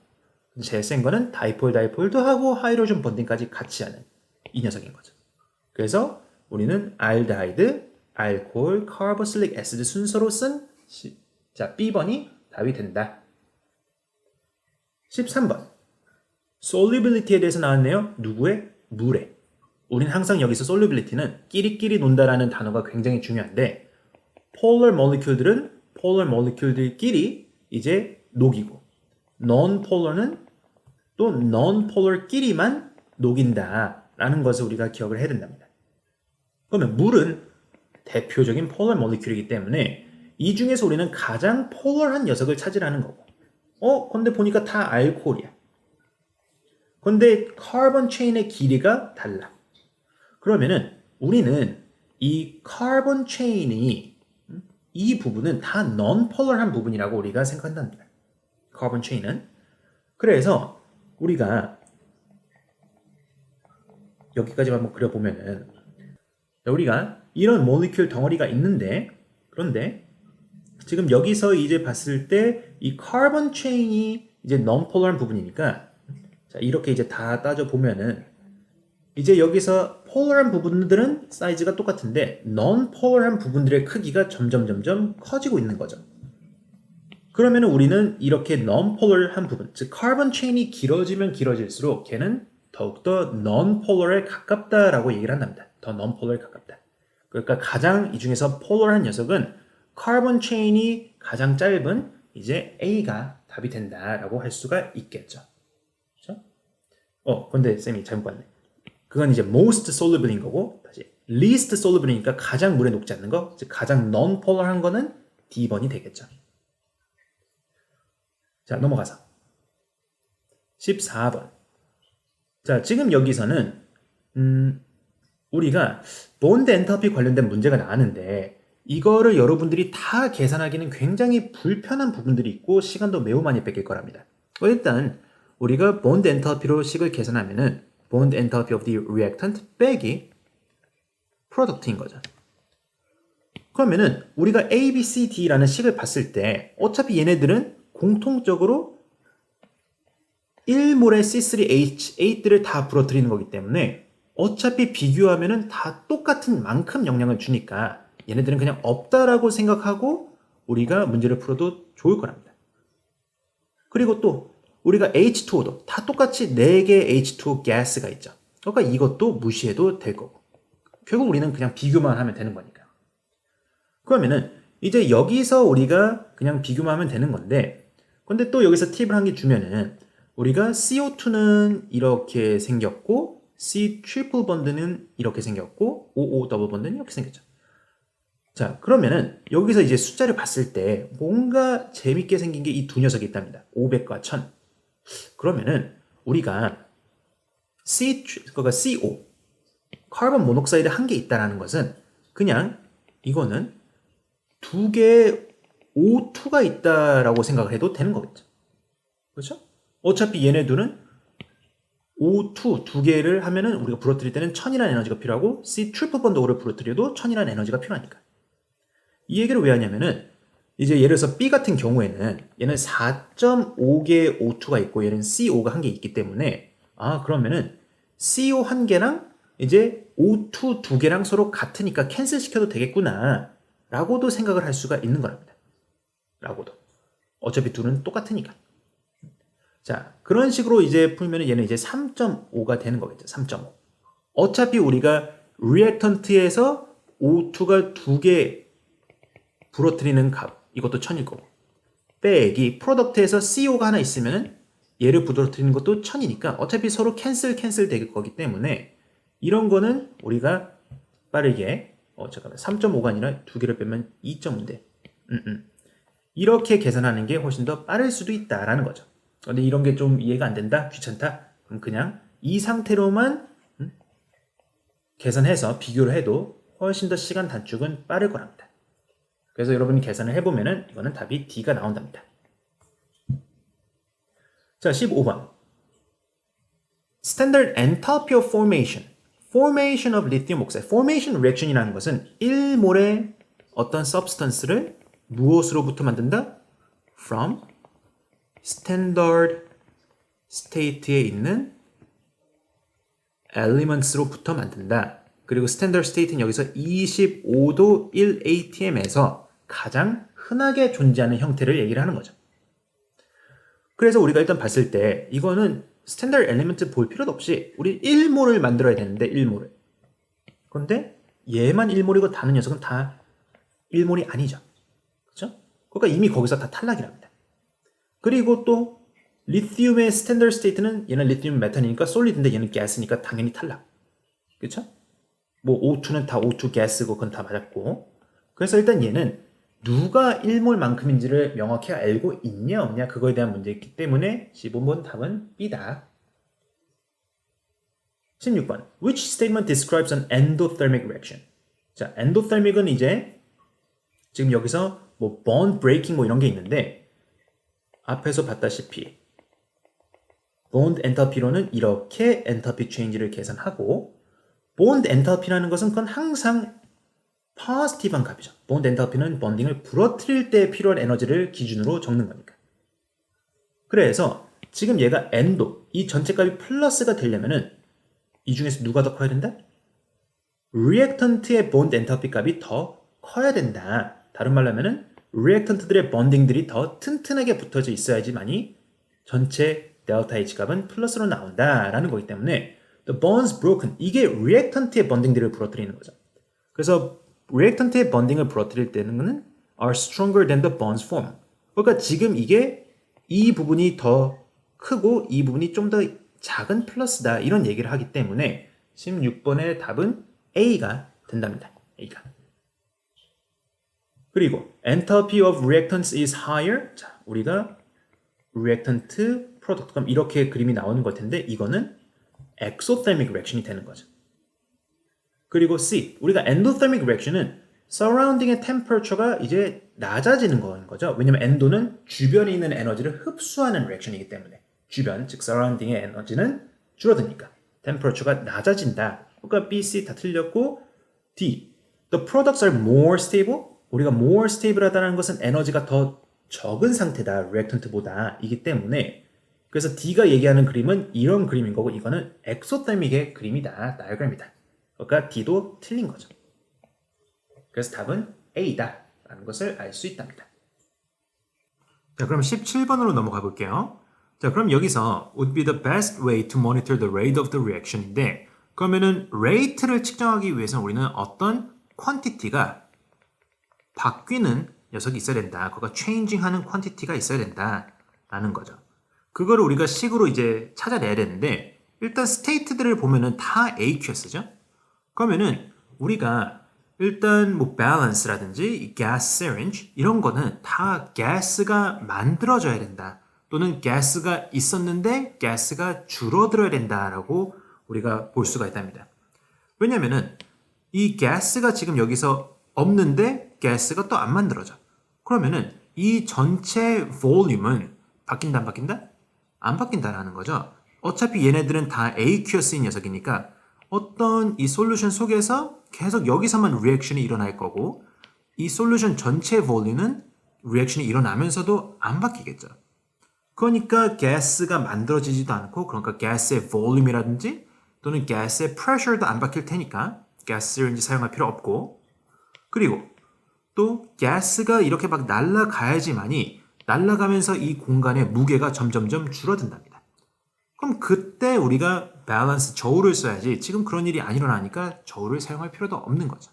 제일 센 거는 다이폴도 하고 하이드로젠 번딩까지 같이 하는 이 녀석인 거죠. 그래서 우리는 알데하이드, 알코올, 카보실릭 애시드 순서로 쓴 B번이 답이 된다. 13번. solubility에 대해서 나왔네요. 누구의? 물의. 우린 항상 여기서 solubility는 끼리끼리 논다라는 단어가 굉장히 중요한데 polar molecule들끼리 이제 녹이고 non-polar는 또 non-polar끼리만 녹인다라는 것을 우리가 기억을 해야 된답니다. 그러면 물은 대표적인 polar molecule이기 때문에 이 중에서 우리는 가장 polar한 녀석을 찾으라는 거고 근데 보니까 다 알코올이야. 근데 카본 체인의 길이가 달라. 그러면은 우리는 이 카본 체인이 이 부분은 다 non-polar한 부분이라고 우리가 생각한답니다. 카본 체인은. 그래서 우리가 여기까지만 한번 그려보면은 우리가 이런 모리큘 덩어리가 있는데 그런데 지금 여기서 이제 봤을 때 이 카본 체인이 이제 non-polar한 부분이니까 자, 이렇게 이제 다 따져보면은 이제 여기서 polar한 부분들은 사이즈가 똑같은데 non-polar한 부분들의 크기가 점점 커지고 있는 거죠. 그러면 우리는 이렇게 non-polar한 부분, 즉 카본 체인이 길어지면 길어질수록 걔는 더욱더 non-polar에 가깝다라고 얘기를 한답니다. 더 non-polar에 가깝다. 그러니까 가장 이 중에서 polar한 녀석은 카본 체인이 가장 짧은 이제 A가 답이 된다라고 할 수가 있겠죠. 그렇죠? 근데 쌤이 잘못 봤네. 그건 이제 most soluble인 거고 다시 least soluble이니까 가장 물에 녹지 않는 거, 즉 가장 non-polar한 거는 D번이 되겠죠. 자, 넘어가서 14번. 자, 지금 여기서는 우리가 본드 엔탈피 관련된 문제가 나왔는데 이거를 여러분들이 다 계산하기는 굉장히 불편한 부분들이 있고 시간도 매우 많이 뺏길 거랍니다. 일단 우리가 본드 엔탈피로 식을 계산하면은 bond enthalpy of the reactant 빼기 product인 거죠. 그러면은 우리가 A, B, C, D라는 식을 봤을 때 어차피 얘네들은 공통적으로 1몰의 C3H8들을 다 부러뜨리는 거기 때문에 어차피 비교하면은 다 똑같은 만큼 영향을 주니까 얘네들은 그냥 없다라고 생각하고 우리가 문제를 풀어도 좋을 거랍니다. 그리고 또 우리가 H2O도 다 똑같이 4개의 H2O 가스가 있죠. 그러니까 이것도 무시해도 될 거고. 결국 우리는 그냥 비교만 하면 되는 거니까. 그러면은 이제 여기서 우리가 그냥 비교만 하면 되는 건데 근데 또 여기서 팁을 한 개 주면은 우리가 CO2는 이렇게 생겼고 C 트리플 번드는 이렇게 생겼고 OO 더블 번드는 이렇게 생겼죠. 자, 그러면은 여기서 이제 숫자를 봤을 때 뭔가 재밌게 생긴 게 이 두 녀석이 있답니다. 500과 1000. 그러면은 우리가 그러니까 CO, 카본 모녹사이드 한 개 있다라는 것은 그냥 이거는 두 개의 O2가 있다라고 생각을 해도 되는 거겠죠. 그렇죠? 어차피 얘네들은 O2 두 개를 하면은 우리가 부러뜨릴 때는 1000이라는 에너지가 필요하고 C 트리플 번드 O를 부러뜨려도 1000이라는 에너지가 필요하니까. 이 얘기를 왜 하냐면은 이제 예를 들어서 B 같은 경우에는 얘는 4.5개의 O2가 있고 얘는 CO 가 한 개 있기 때문에 그러면은 CO 한 개랑 이제 O2 두 개랑 서로 같으니까 캔슬 시켜도 되겠구나 라고도 생각을 할 수가 있는 거랍니다. 라고도. 어차피 둘은 똑같으니까. 자, 그런 식으로 이제 풀면은 얘는 이제 3.5가 되는 거겠죠. 3.5. 어차피 우리가 리액턴트에서 O2가 두 개 부러뜨리는 값, 이것도 1000일 거고. 빼기 프로덕트에서 CO가 하나 있으면은 얘를 부러뜨리는 것도 1000이니까 어차피 서로 캔슬 될 거기 때문에 이런 거는 우리가 빠르게 잠깐만 3.5가 아니라 두 개를 빼면 2.5인데 이렇게 계산하는 게 훨씬 더 빠를 수도 있다라는 거죠. 근데 이런 게 좀 이해가 안 된다? 귀찮다? 그럼 그냥 이 상태로만 계산해서 비교를 해도 훨씬 더 시간 단축은 빠를 거랍니다. 그래서 여러분이 계산을 해보면은 이거는 답이 D가 나온답니다. 자, 15번. Standard enthalpy of formation. Formation of lithium oxide. Formation reaction이라는 것은 1몰의 어떤 substance를 무엇으로부터 만든다? From standard state에 있는 elements로부터 만든다. 그리고 standard state는 여기서 25도 1atm에서 가장 흔하게 존재하는 형태를 얘기를 하는 거죠. 그래서 우리가 일단 봤을 때 이거는 스탠다드 엘리먼트 볼 필요도 없이 우리 1몰을 만들어야 되는데 1몰을. 그런데 얘만 1몰이고 다른 녀석은 다 1몰이 아니죠. 그렇죠? 그러니까 이미 거기서 다 탈락이랍니다. 그리고 또 리튬의 스탠다드 스테이트는 얘는 리튬 메탄이니까 솔리드인데 얘는 가스니까 당연히 탈락. 그렇죠? 뭐 O2는 다 O2 가스고 그건 다 맞았고. 그래서 일단 얘는 누가 1몰만큼인지를 명확히 알고 있냐 없냐 그거에 대한 문제이기 때문에 15번 답은 B다. 16번. Which statement describes an endothermic reaction? 자, endothermic은 이제 지금 여기서 뭐 bond breaking 뭐 이런 게 있는데 앞에서 봤다시피 bond enthalpy로는 이렇게 enthalpy change를 계산하고 bond enthalpy라는 것은 그건 항상 positive한 값이죠. bond enthalpy는 bon딩을 부러뜨릴 때 필요한 에너지를 기준으로 적는 거니까. 그래서 지금 얘가 endo, 이 전체 값이 플러스가 되려면은 이 중에서 누가 더 커야 된다? reactant의 bond enthalpy 값이 더 커야 된다. 다른 말로 하면은 reactant들의 bonding들이 더 튼튼하게 붙어져 있어야지만이 전체 델타 H 값은 플러스로 나온다라는 거기 때문에 the bonds broken, 이게 reactant의 bonding들을 부러뜨리는 거죠. 그래서 reactant의 bonding을 부러뜨릴 때는 are stronger than the bonds form. 그러니까 지금 이게 이 부분이 더 크고 이 부분이 좀 더 작은 플러스다 이런 얘기를 하기 때문에 16번의 답은 A가 된답니다. A가. 그리고 enthalpy of reactants is higher. 자, 우리가 reactant product 그럼 이렇게 그림이 나오는 걸 텐데 이거는 exothermic reaction이 되는 거죠. 그리고 C, 우리가 endothermic reaction은 surrounding의 temperature가 이제 낮아지는 거죠. 왜냐면 endo는 주변에 있는 에너지를 흡수하는 reaction이기 때문에 주변, 즉 surrounding의 에너지는 줄어드니까 temperature가 낮아진다. 그러니까 B, C 다 틀렸고 D, the products are more stable. 우리가 more stable하다는 것은 에너지가 더 적은 상태다. reactant보다 이기 때문에 그래서 D가 얘기하는 그림은 이런 그림인 거고 이거는 exothermic의 그림이다. 다이어그램이다. 그러니까 D도 틀린 거죠. 그래서 답은 A다 라는 것을 알 수 있답니다. 자, 그럼 17번으로 넘어가 볼게요. 자, 그럼 여기서 would be the best way to monitor the rate of the reaction인데 그러면은 rate를 측정하기 위해서는 우리는 어떤 quantity가 바뀌는 녀석이 있어야 된다. 그거가 changing 하는 quantity가 있어야 된다 라는 거죠. 그거를 우리가 식으로 이제 찾아내야 되는데 일단 state들을 보면은 다 AQS죠. 그러면은 우리가 일단 뭐 balance라든지 gas syringe 이런 거는 다 가스가 만들어져야 된다. 또는 가스가 있었는데 가스가 줄어들어야 된다라고 우리가 볼 수가 있답니다. 왜냐면은 이 가스가 지금 여기서 없는데 가스가 또 안 만들어져. 그러면은 이 전체 볼륨은 바뀐다 안 바뀐다? 안 바뀐다라는 거죠. 어차피 얘네들은 다 AQS인 녀석이니까 어떤 이 솔루션 속에서 계속 여기서만 리액션이 일어날 거고 이 솔루션 전체 볼륨은 리액션이 일어나면서도 안 바뀌겠죠. 그러니까 가스가 만들어지지도 않고 그러니까 가스의 볼륨이라든지 또는 가스의 프레셔도 안 바뀔 테니까 가스를 이제 사용할 필요 없고 그리고 또 가스가 이렇게 막 날아가야지만이 날아가면서 이 공간의 무게가 점점점 줄어든답니다. 그럼 그때 우리가 밸런스 저울을 써야지 지금 그런 일이 안 일어나니까 저울을 사용할 필요도 없는 거죠.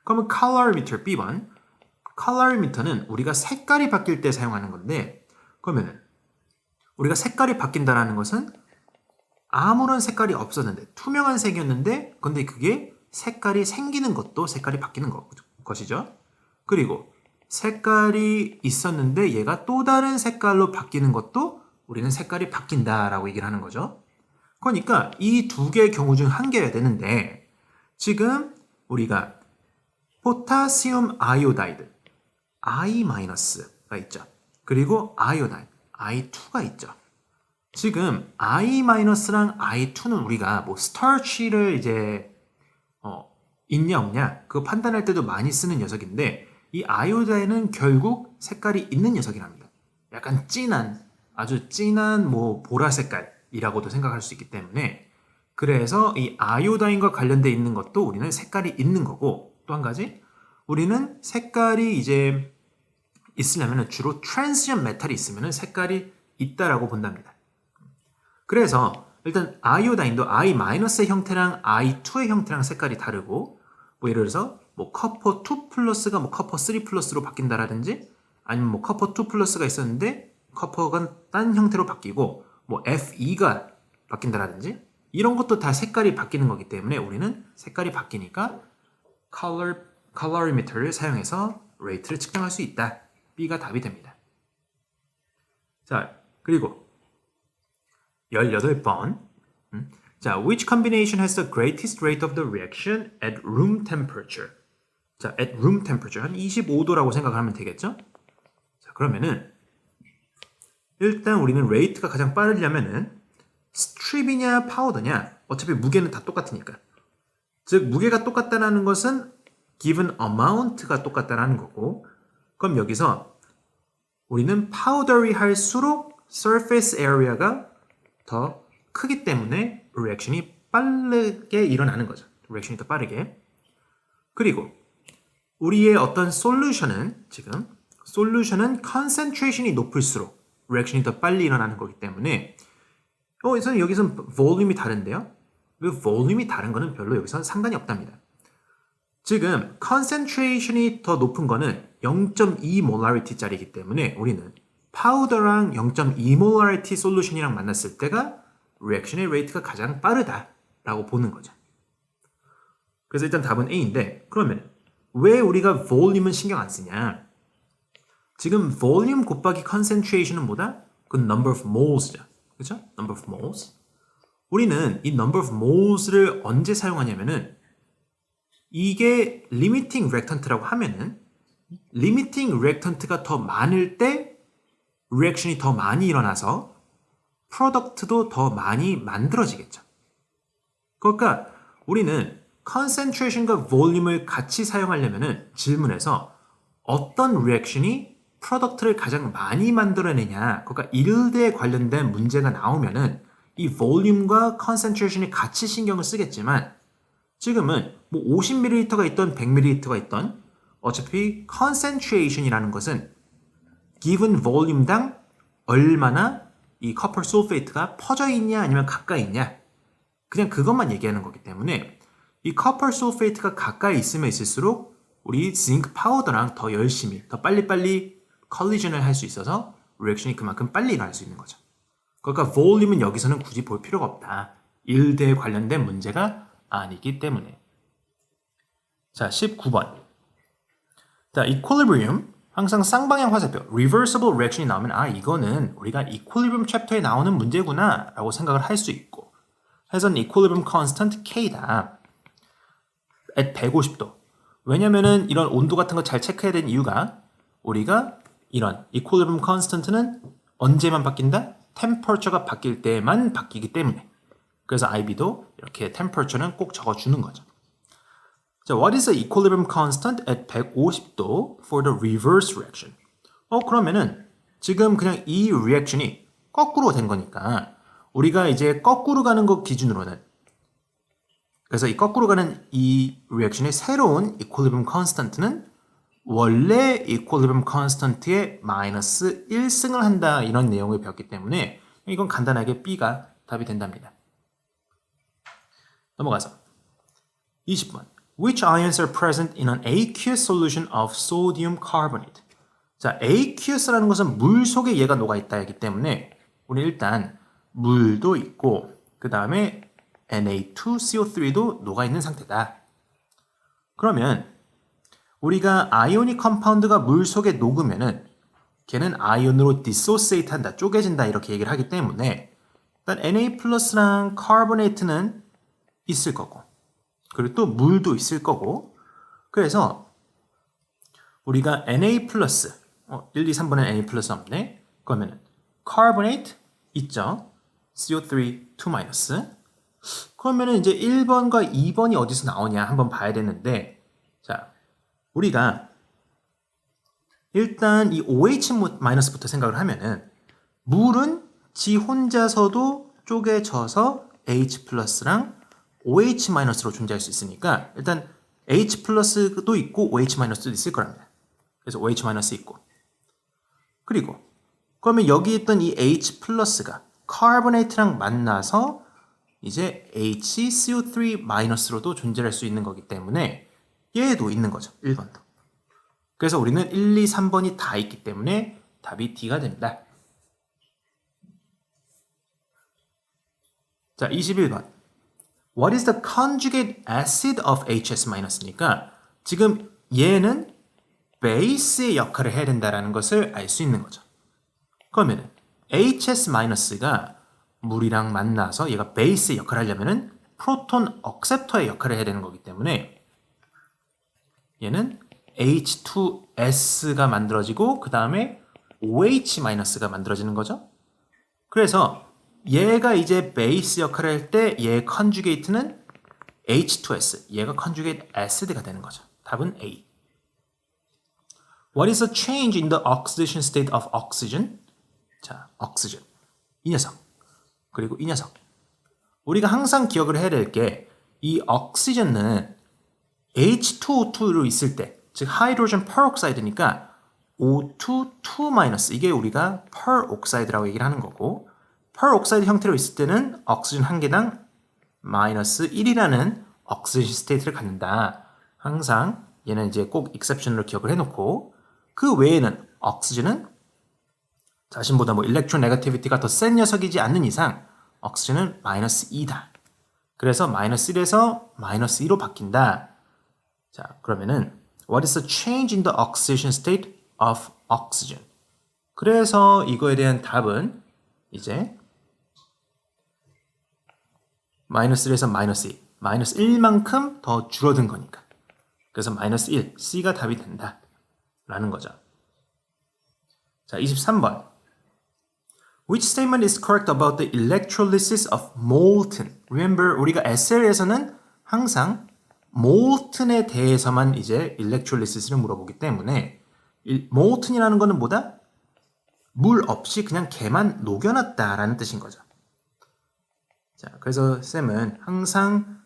그러면 calorimeter B번 calorimeter는 우리가 색깔이 바뀔 때 사용하는 건데 그러면은 우리가 색깔이 바뀐다라는 것은 아무런 색깔이 없었는데 투명한 색이었는데 근데 그게 색깔이 생기는 것도 색깔이 바뀌는 것이죠. 그리고 색깔이 있었는데 얘가 또 다른 색깔로 바뀌는 것도 우리는 색깔이 바뀐다라고 얘기를 하는 거죠. 그러니까 이 두 개의 경우 중 한 개여야 되는데 지금 우리가 포타시움 아이오다이드 I-가 있죠. 그리고 아이오다이드 I2가 있죠. 지금 I-랑 I2는 우리가 뭐 스타치를 이제 있냐 없냐 그거 판단할 때도 많이 쓰는 녀석인데 이 아이오다이드는 결국 색깔이 있는 녀석이랍니다. 약간 진한 아주 진한 뭐 보라 색깔이라고도 생각할 수 있기 때문에 그래서 이 아이오다인과 관련돼 있는 것도 우리는 색깔이 있는 거고 또 한 가지 우리는 색깔이 이제 있으려면 주로 트랜지션 메탈이 있으면 색깔이 있다라고 본답니다. 그래서 일단 아이오다인도 I-의 형태랑 I2의 형태랑 색깔이 다르고 뭐 예를 들어서 뭐 커퍼 2 플러스가 뭐 커퍼 3 플러스로 바뀐다라든지 아니면 뭐 커퍼 2 플러스가 있었는데 커퍼가 딴 형태로 바뀌고 뭐 Fe2가 바뀐다라든지 이런 것도 다 색깔이 바뀌는 거기 때문에 우리는 색깔이 바뀌니까 컬러리미터를 사용해서 레이트를 측정할 수 있다. B가 답이 됩니다. 자, 그리고 18번. 자, which combination has the greatest rate of the reaction at room temperature? 자, at room temperature 한 25도라고 생각하면 되겠죠? 자, 그러면은 일단 우리는 레이트가 가장 빠르려면은 스트립이냐 파우더냐 어차피 무게는 다 똑같으니까. 즉 무게가 똑같다는 것은 given amount가 똑같다는 거고 그럼 여기서 우리는 파우더리 할수록 surface area가 더 크기 때문에 리액션이 빠르게 일어나는 거죠. 리액션이 더 빠르게. 그리고 우리의 어떤 솔루션은 지금 솔루션은 concentration이 높을수록 리액션이 더 빨리 일어나는 거기 때문에 여기서는 볼륨이 다른데요. 그 볼륨이 다른 거는 별로 여기서는 상관이 없답니다. 지금 concentration이 더 높은 거는 0.2 molarity짜리이기 때문에 우리는 파우더랑 0.2 molarity 솔루션이랑 만났을 때가 리액션의 레이트가 가장 빠르다라고 보는 거죠. 그래서 일단 답은 A인데 그러면 왜 우리가 볼륨은 신경 안 쓰냐? 지금 볼륨 곱하기 concentration은 뭐다? 그 number of moles죠. 그렇죠? number of moles. 우리는 이 number of moles를 언제 사용하냐면은 이게 limiting reactant라고 하면은 limiting reactant가 더 많을 때 리액션이 더 많이 일어나서 프로덕트도 더 많이 만들어지겠죠. 그러니까 우리는 concentration과 volum을 같이 사용하려면은 질문에서 어떤 리액션이 프로덕트를 가장 많이 만들어내냐, 그러니까 일대에 관련된 문제가 나오면은 이 volum과 concentration이 같이 신경을 쓰겠지만 지금은 뭐 50ml가 있던 100ml가 있던 어차피 concentration이라는 것은 given volume당 얼마나 이 커플 솔페이트가 퍼져 있냐 아니면 가까이 있냐 그냥 그것만 얘기하는 거기 때문에 이 커플 솔페이트가 가까이 있으면 있을수록 우리 징크 파우더랑 더 열심히 더 빨리빨리 컬리전을 할 수 있어서 리액션이 그만큼 빨리 일어날 수 있는 거죠. 그러니까 볼륨은 여기서는 굳이 볼 필요가 없다. 일대에 관련된 문제가 아니기 때문에. 자, 19번. 자, equilibrium 항상 쌍방향 화살표 reversible reaction이 나오면 이거는 우리가 equilibrium 챕터에 나오는 문제구나 라고 생각을 할 수 있고 해서는 equilibrium constant K다. at 150도. 왜냐면은 이런 온도 같은 거 잘 체크해야 되는 이유가 우리가 이런 equilibrium constant는 언제만 바뀐다? temperature가 바뀔 때만 바뀌기 때문에. 그래서 IB도 이렇게 temperature는 꼭 적어주는 거죠. 자, what is the equilibrium constant at 150도 for the reverse reaction? 그러면은 지금 그냥 이 리액션이 거꾸로 된 거니까 우리가 이제 거꾸로 가는 거 기준으로는 그래서 이 거꾸로 가는 이 리액션의 새로운 equilibrium constant는 원래 equilibrium constant의 마이너스 1승을 한다 이런 내용을 배웠기 때문에 이건 간단하게 B가 답이 된답니다. 넘어가서 20번. Which ions are present in an aqueous solution of sodium carbonate? 자, aqueous라는 것은 물 속에 얘가 녹아있다 이기 때문에 우리 일단 물도 있고 그 다음에 Na2CO3도 녹아있는 상태다. 그러면 우리가 아이오닉 컴파운드가 물 속에 녹으면은 걔는 아이온으로 디소시에이트 한다, 쪼개진다 이렇게 얘기를 하기 때문에 일단 Na+랑 카보네이트는 있을 거고 그리고 또 물도 있을 거고 그래서 우리가 Na+, 1, 2, 3번엔 Na+ 없네. 그러면은 carbonate 있죠. CO3 2-. 그러면은 이제 1번과 2번이 어디서 나오냐 한번 봐야 되는데 자, 우리가 일단 이 OH-부터 생각을 하면은 물은 지 혼자서도 쪼개져서 H+랑 OH-로 존재할 수 있으니까 일단 H+도 있고 OH-도 있을 거랍니다. 그래서 OH- 있고 그리고 그러면 여기 있던 이 H+가 카보네이트랑 만나서 이제 HCO3-로도 존재할 수 있는 거기 때문에 얘도 있는 거죠. 1번도. 그래서 우리는 1, 2, 3번이 다 있기 때문에 답이 D가 됩니다. 자, 21번. What is the conjugate acid of HS-니까 지금 얘는 베이스의 역할을 해야 된다는 것을 알 수 있는 거죠. 그러면 HS-가 물이랑 만나서 얘가 베이스의 역할을 하려면 프로톤 억셉터의 역할을 해야 되는 거기 때문에 얘는 H2S가 만들어지고 그 다음에 OH-가 만들어지는 거죠. 그래서 얘가 이제 베이스 역할을 할 때 얘의 컨주게이트는 H2S, 얘가 컨주게이트 acid가 되는 거죠. 답은 A. What is the change in the oxidation state of oxygen? 자, oxygen. 이 녀석. 그리고 이 녀석. 우리가 항상 기억을 해야 될 게 이 oxygen은 H2O2로 있을 때, 즉 하이드로젠 페록사이드니까 O2, 2- 이게 우리가 페록사이드라고 얘기를 하는 거고 페록사이드 형태로 있을 때는 오xygen 한 개당 마이너스 1이라는 oxidation state를 갖는다. 항상 얘는 이제 꼭 exception으로 기억을 해놓고 그 외에는 oxygen은 자신보다 뭐 일렉트로네거티비티가 더 센 녀석이지 않는 이상 oxygen은 마이너스 2다. 그래서 마이너스 1에서 마이너스 2로 바뀐다. 자, 그러면은 What is the change in the oxidation state of oxygen? 그래서 이거에 대한 답은 이제 마이너스 1에서 마이너스 2, 마이너스 1만큼 더 줄어든 거니까. 그래서 마이너스 1, C가 답이 된다. 라는 거죠. 자, 23번. Which statement is correct about the electrolysis of molten? Remember, 우리가 SL에서는 항상 molten에 대해서만 이제 electrolysis를 물어보기 때문에 molten이라는 거는 뭐다? 물 없이 그냥 걔만 녹여놨다라는 뜻인 거죠. 자, 그래서 쌤은 항상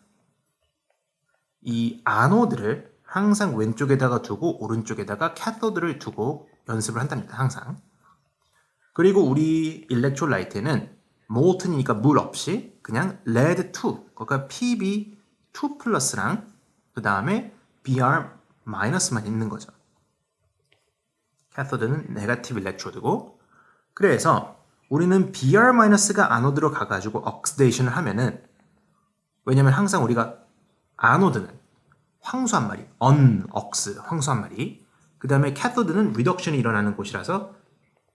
이 아노드를 항상 왼쪽에다가 두고 오른쪽에다가 캐토드를 두고 연습을 한답니다. 항상. 그리고 우리 일렉트로라이트에는 molten이니까 물 없이 그냥 lead2, 그러니까 Pb2 플러스랑 그 다음에 Br 마이너스만 있는 거죠. 캐토드는 네거티브 일렉트로드고 그래서 우리는 Br 마이너스가 아노드로 가가지고 억시데이션을 하면은 왜냐면 항상 우리가 아노드는 황수 한 마리, 언억스 황수 한 마리 그 다음에 캐토드는 리덕션이 일어나는 곳이라서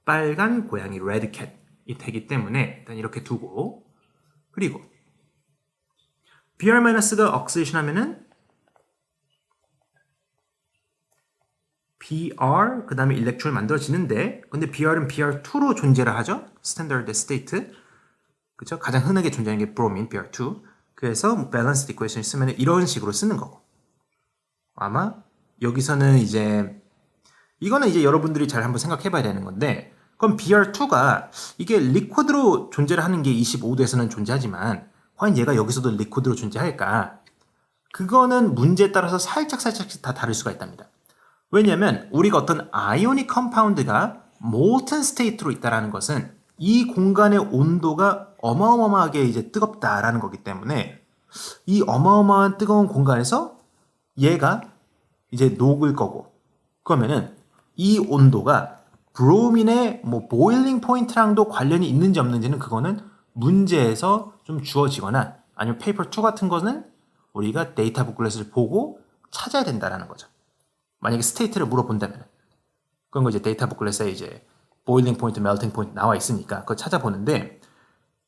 빨간 고양이 레드캣이 되기 때문에 일단 이렇게 두고 그리고 Br-가 억시데이션 하면은 Br 그 다음에 일렉트론이 만들어지는데 근데 Br은 Br2로 존재를 하죠. 스탠더드 스테이트 그쵸? 가장 흔하게 존재하는 게 브로민 Br2 그래서 밸런스 이퀘이션을 쓰면 이런 식으로 쓰는 거고 아마 여기서는 이제 이거는 이제 여러분들이 잘 한번 생각해 봐야 되는 건데 그럼 Br2가 이게 리퀴드로 존재를 하는 게 25도에서는 존재하지만 과연 얘가 여기서도 리퀴드로 존재할까? 그거는 문제에 따라서 살짝 다 다를 수가 있답니다. 왜냐면 우리가 어떤 아이오닉 컴파운드가 molten state로 있다는 것은 이 공간의 온도가 어마어마하게 이제 뜨겁다라는 거기 때문에 이 어마어마한 뜨거운 공간에서 얘가 이제 녹을 거고 그러면은 이 온도가 브로민의 뭐 보일링 포인트랑도 관련이 있는지 없는지는 그거는 문제에서 좀 주어지거나 아니면 페이퍼 2 같은 거는 우리가 데이터 북클렛을 보고 찾아야 된다라는 거죠. 만약에 스테이트를 물어본다면 그런 거 이제 데이터 북클렛에 이제 보일링 포인트, 멜팅 포인트 나와 있으니까 그거 찾아보는데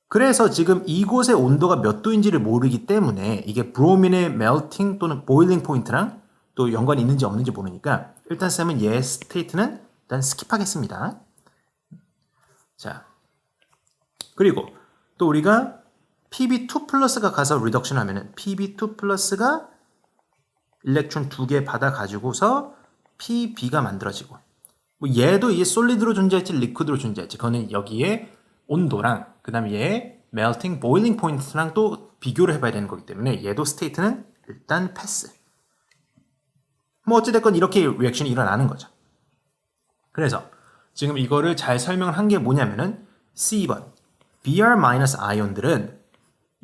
그래서 지금 이곳의 온도가 몇 도인지를 모르기 때문에 이게 브로민의 멜팅 또는 보일링 포인트랑 또 연관이 있는지 없는지 모르니까 일단 쌤은 얘 스테이트는 일단 스킵하겠습니다. 자, 그리고 또 우리가 PB2 플러스가 가서 리덕션 하면은 PB2 플러스가 일렉트론 2개 받아 가지고서 PB가 만들어지고 뭐 얘도 이게 솔리드로 존재할지 리퀴드로 존재할지 그거는 여기에 온도랑 그 다음에 얘의 멜팅, 보일링 포인트랑 또 비교를 해봐야 되는 거기 때문에 얘도 스테이트는 일단 패스. 뭐 어찌됐건 이렇게 리액션이 일어나는 거죠. 그래서 지금 이거를 잘 설명을 한 게 뭐냐면은 C번 Br-아이온들은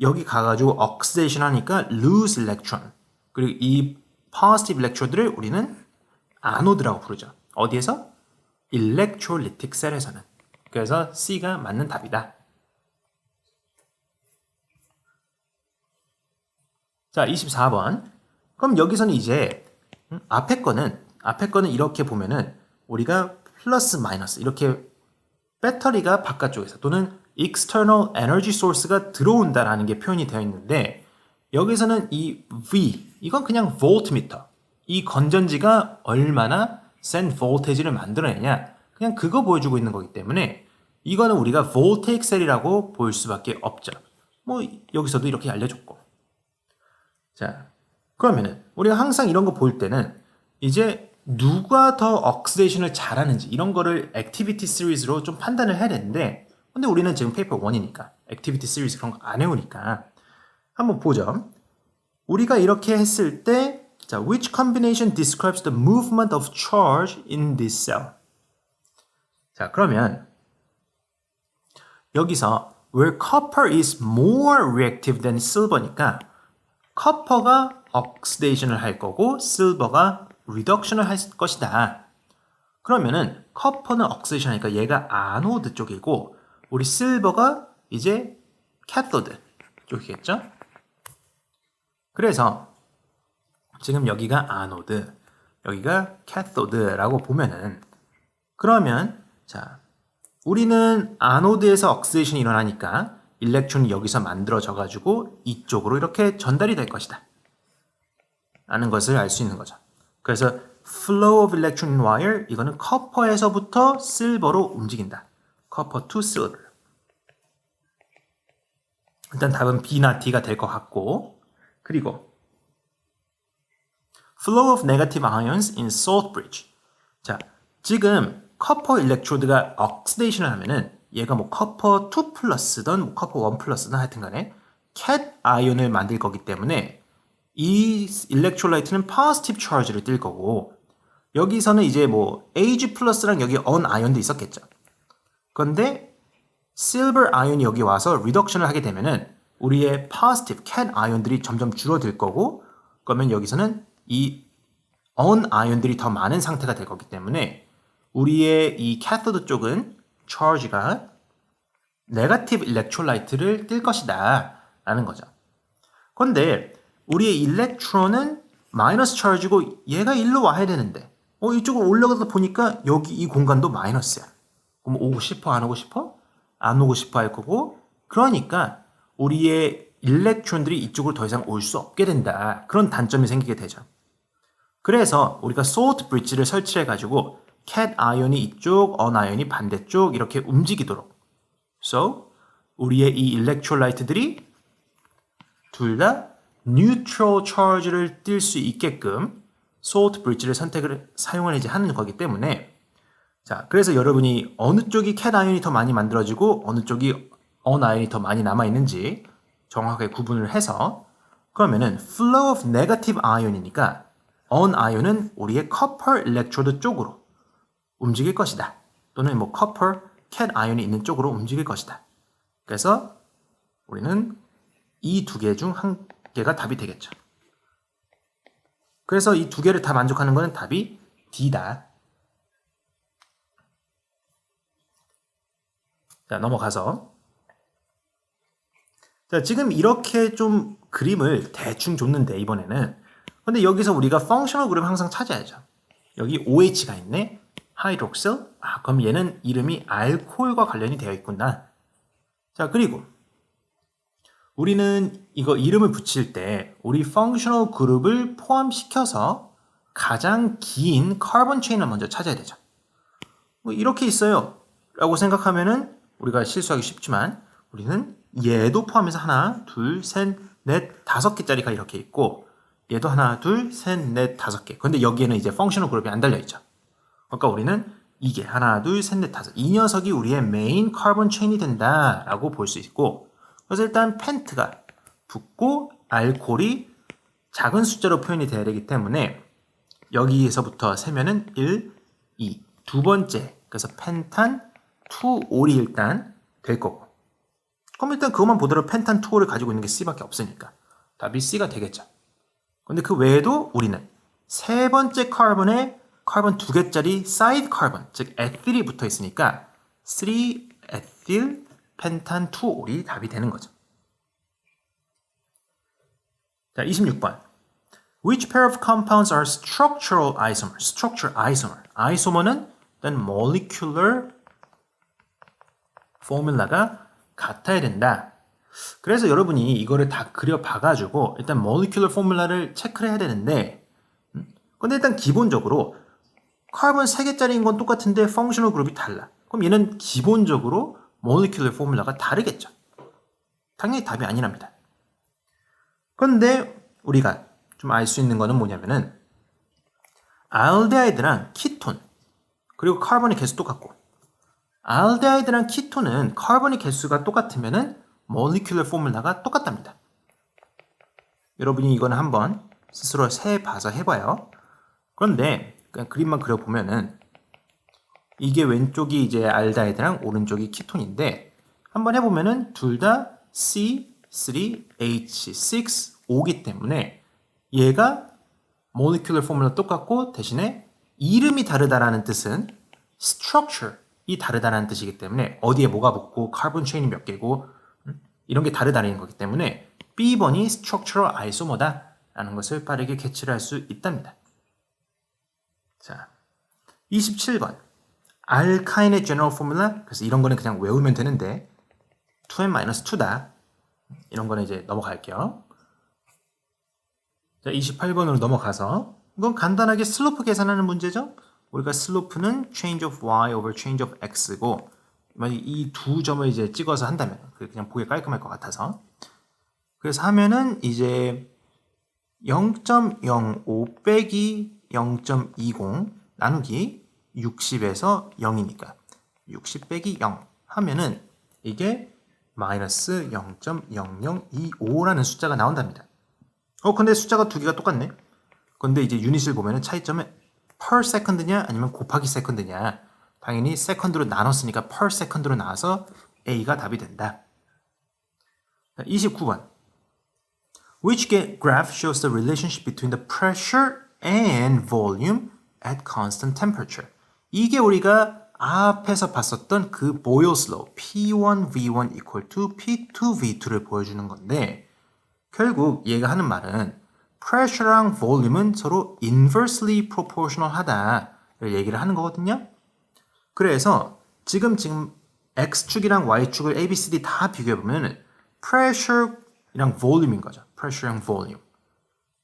여기 가가지고 oxidation 하니까 lose electron 그리고 이 positive electrone들을 우리는 아노드라고 부르죠. 어디에서? electrolytic 셀에서는. 그래서 C가 맞는 답이다. 자, 24번. 그럼 여기서는 이제 앞에 거는 이렇게 보면은 우리가 플러스 마이너스 이렇게 배터리가 바깥쪽에서 또는 external energy source가 들어온다라는 게 표현이 되어 있는데 여기서는 이 V 이건 그냥 voltmeter 이 건전지가 얼마나 센 voltage를 만들어내냐 그냥 그거 보여주고 있는 거기 때문에 이거는 우리가 voltaic 셀이라고 볼 수밖에 없죠. 뭐 여기서도 이렇게 알려줬고 자 그러면은 우리가 항상 이런 거 볼 때는 이제 누가 더 옥시데이션을 잘하는지 이런 거를 액티비티 시리즈로 좀 판단을 해야 되는데 근데 우리는 지금 페이퍼 1이니까 액티비티 시리즈 그런 거 안 해오니까 한번 보죠. 우리가 이렇게 했을 때 자, which combination describes the movement of charge in this cell? 자, 그러면 여기서 where copper is more reactive than silver니까 copper가 oxidation을 할 거고 silver가 reduction을 할 것이다. 그러면은 copper는 oxidation 하니까 얘가 아노드 쪽이고 우리 silver가 이제 cathode 쪽이겠죠? 그래서 지금 여기가 아노드, 여기가 캐소드라고 보면은 그러면 자 우리는 아노드에서 옥시데이션이 일어나니까 일렉트론이 여기서 만들어져 가지고 이쪽으로 이렇게 전달이 될 것이다 라는 것을 알 수 있는 거죠. 그래서 flow of electron in wire 이거는 커퍼에서부터 실버로 움직인다. copper to silver. 일단 답은 B나 D가 될 것 같고 그리고 flow of negative ions in salt bridge. 자, 지금 커퍼 일렉트로드가 옥시데이션을 하면은 얘가 뭐 커퍼 2 플러스든 뭐 커퍼 1 플러스든 하여튼 간에 캣 아이온을 만들 거기 때문에 이 일렉트로라이트는 positive charge를 띨 거고 여기서는 이제 뭐 Ag 플러스랑 여기 on 아이온도 있었겠죠. 그런데 silver 아이온이 여기 와서 리덕션을 하게 되면은 우리의 positive 캣 아이온들이 점점 줄어들 거고 그러면 여기서는 이 on 아이온들이 더 많은 상태가 될 거기 때문에 우리의 이 캐소드 쪽은 charge가 네거티브 일렉트로라이트를 띨 것이다 라는 거죠. 그런데 우리의 일렉트론은 마이너스 차지고 얘가 일로 와야 되는데 이쪽으로 올라가다 보니까 여기 이 공간도 마이너스야. 그럼 오고 싶어 안 오고 싶어? 안 오고 싶어 할 거고 그러니까 우리의 일렉트론들이 이쪽으로 더 이상 올 수 없게 된다. 그런 단점이 생기게 되죠. 그래서 우리가 salt bridge를 설치해 가지고 캣 아이온이 이쪽, on 아이온이 반대쪽 이렇게 움직이도록 So 우리의 이 일렉트로라이트들이 둘 다 neutral charge를 띨 수 있게끔 salt bridge를 사용을 이제 하는 거기 때문에 자 그래서 여러분이 어느 쪽이 캣 아이온이 더 많이 만들어지고 어느 쪽이 on 아이온이 더 많이 남아 있는지 정확하게 구분을 해서 그러면은 flow of negative 아이온이니까 on 아이온은 우리의 copper electrode 쪽으로 움직일 것이다. 또는 뭐 copper 캣 아이온이 있는 쪽으로 움직일 것이다. 그래서 우리는 이 두 개 중 한 개가 답이 되겠죠. 그래서 이 두 개를 다 만족하는 것은 답이 D다. 자, 넘어가서. 자, 지금 이렇게 좀 그림을 대충 줬는데 이번에는. 근데 여기서 우리가 functional 그룹 항상 찾아야죠. 여기 OH가 있네. 하이드록실. 그럼 얘는 이름이 알코올과 관련이 되어 있구나. 자, 그리고 우리는 이거 이름을 붙일 때 우리 functional 그룹을 포함시켜서 가장 긴 카본 체인을 먼저 찾아야 되죠. 뭐 이렇게 있어요. 라고 생각하면은 우리가 실수하기 쉽지만 우리는 얘도 포함해서 하나, 둘, 셋, 넷, 5개짜리가 이렇게 있고 얘도 하나, 둘, 셋, 넷, 5개. 근데 여기에는 이제 functional 그룹이 안 달려있죠. 그러니까 우리는 이게 하나, 둘, 셋, 넷, 5. 이 녀석이 우리의 메인 카본 체인이 된다라고 볼 수 있고 그래서 일단 펜트가 붙고 알코올이 작은 숫자로 표현이 돼야 되기 때문에 여기에서부터 세면은 1, 2. 두 번째. 그래서 펜탄 2올이 일단 될 거고. 그럼 일단 그것만 보더라도 펜탄 2올을 가지고 있는 게 C밖에 없으니까 답이 C가 되겠죠. 근데 그 외에도 우리는 세 번째 카본에 카본 2개짜리 사이드 카본, 즉 에틸이 붙어 있으니까 3에틸 펜탄 2올이 답이 되는 거죠. 자, 26번. Which pair of compounds are structural isomer? Structural isomer. isomer는 일단 molecular formula가 같아야 된다. 그래서 여러분이 이거를 다 그려봐가지고 일단 molecular formula를 체크를 해야 되는데 근데 일단 기본적으로 카본 3개짜리인 건 똑같은데 functional 그룹이 달라. 그럼 얘는 기본적으로 molecular formula가 다르겠죠. 당연히 답이 아니랍니다. 그런데 우리가 좀 알 수 있는 거는 뭐냐면은 알데하이드랑 키톤 그리고 카본의 개수 똑같고 알데하이드랑 키톤은 카본의 개수가 똑같으면은 molecular formula가 똑같답니다. 여러분이 이거는 한번 스스로 세봐서 해봐요. 그런데 그냥 그림만 그려보면은 이게 왼쪽이 이제 알데하이드랑 오른쪽이 키톤인데 한번 해보면은 둘 다 C3H6 오기 때문에 얘가 molecular formula 똑같고 대신에 이름이 다르다라는 뜻은 structure이 다르다라는 뜻이기 때문에 어디에 뭐가 붙고 카본 체인이 몇 개고 이런 게 다르다는 거기 때문에 B번이 structural isomer다라는 것을 빠르게 캐치를 할 수 있답니다. 자, 27번. 알카인의 general formula. 그래서 이런 거는 그냥 외우면 되는데 2n-2다. 이런 거는 이제 넘어갈게요. 자, 28번으로 넘어가서 이건 간단하게 슬로프 계산하는 문제죠. 우리가 슬로프는 change of y over change of x고 이 두 점을 이제 찍어서 한다면 그냥 보기 깔끔할 것 같아서 그래서 하면은 이제 0.05 빼기 0.20 나누기 60에서 0이니까 60 빼기 0 하면은 이게 마이너스 0.0025라는 숫자가 나온답니다. 근데 숫자가 두 개가 똑같네. 근데 이제 유닛을 보면은 차이점은 per second냐 아니면 곱하기 second냐. 당연히 second로 나눴으니까 per second로 나와서 A가 답이 된다. 29번. Which graph shows the relationship between the pressure and volume at constant temperature? 이게 우리가 앞에서 봤었던 그 Boyle's law P1V1 equal to P2V2를 보여주는 건데 결국 얘가 하는 말은 pressure랑 volume은 서로 inversely proportional 하다를 얘기를 하는 거거든요. 그래서 지금 X축이랑 Y축을 A, B, C, D 다 비교해보면 pressure이랑 volume인 거죠. pressure랑 volume.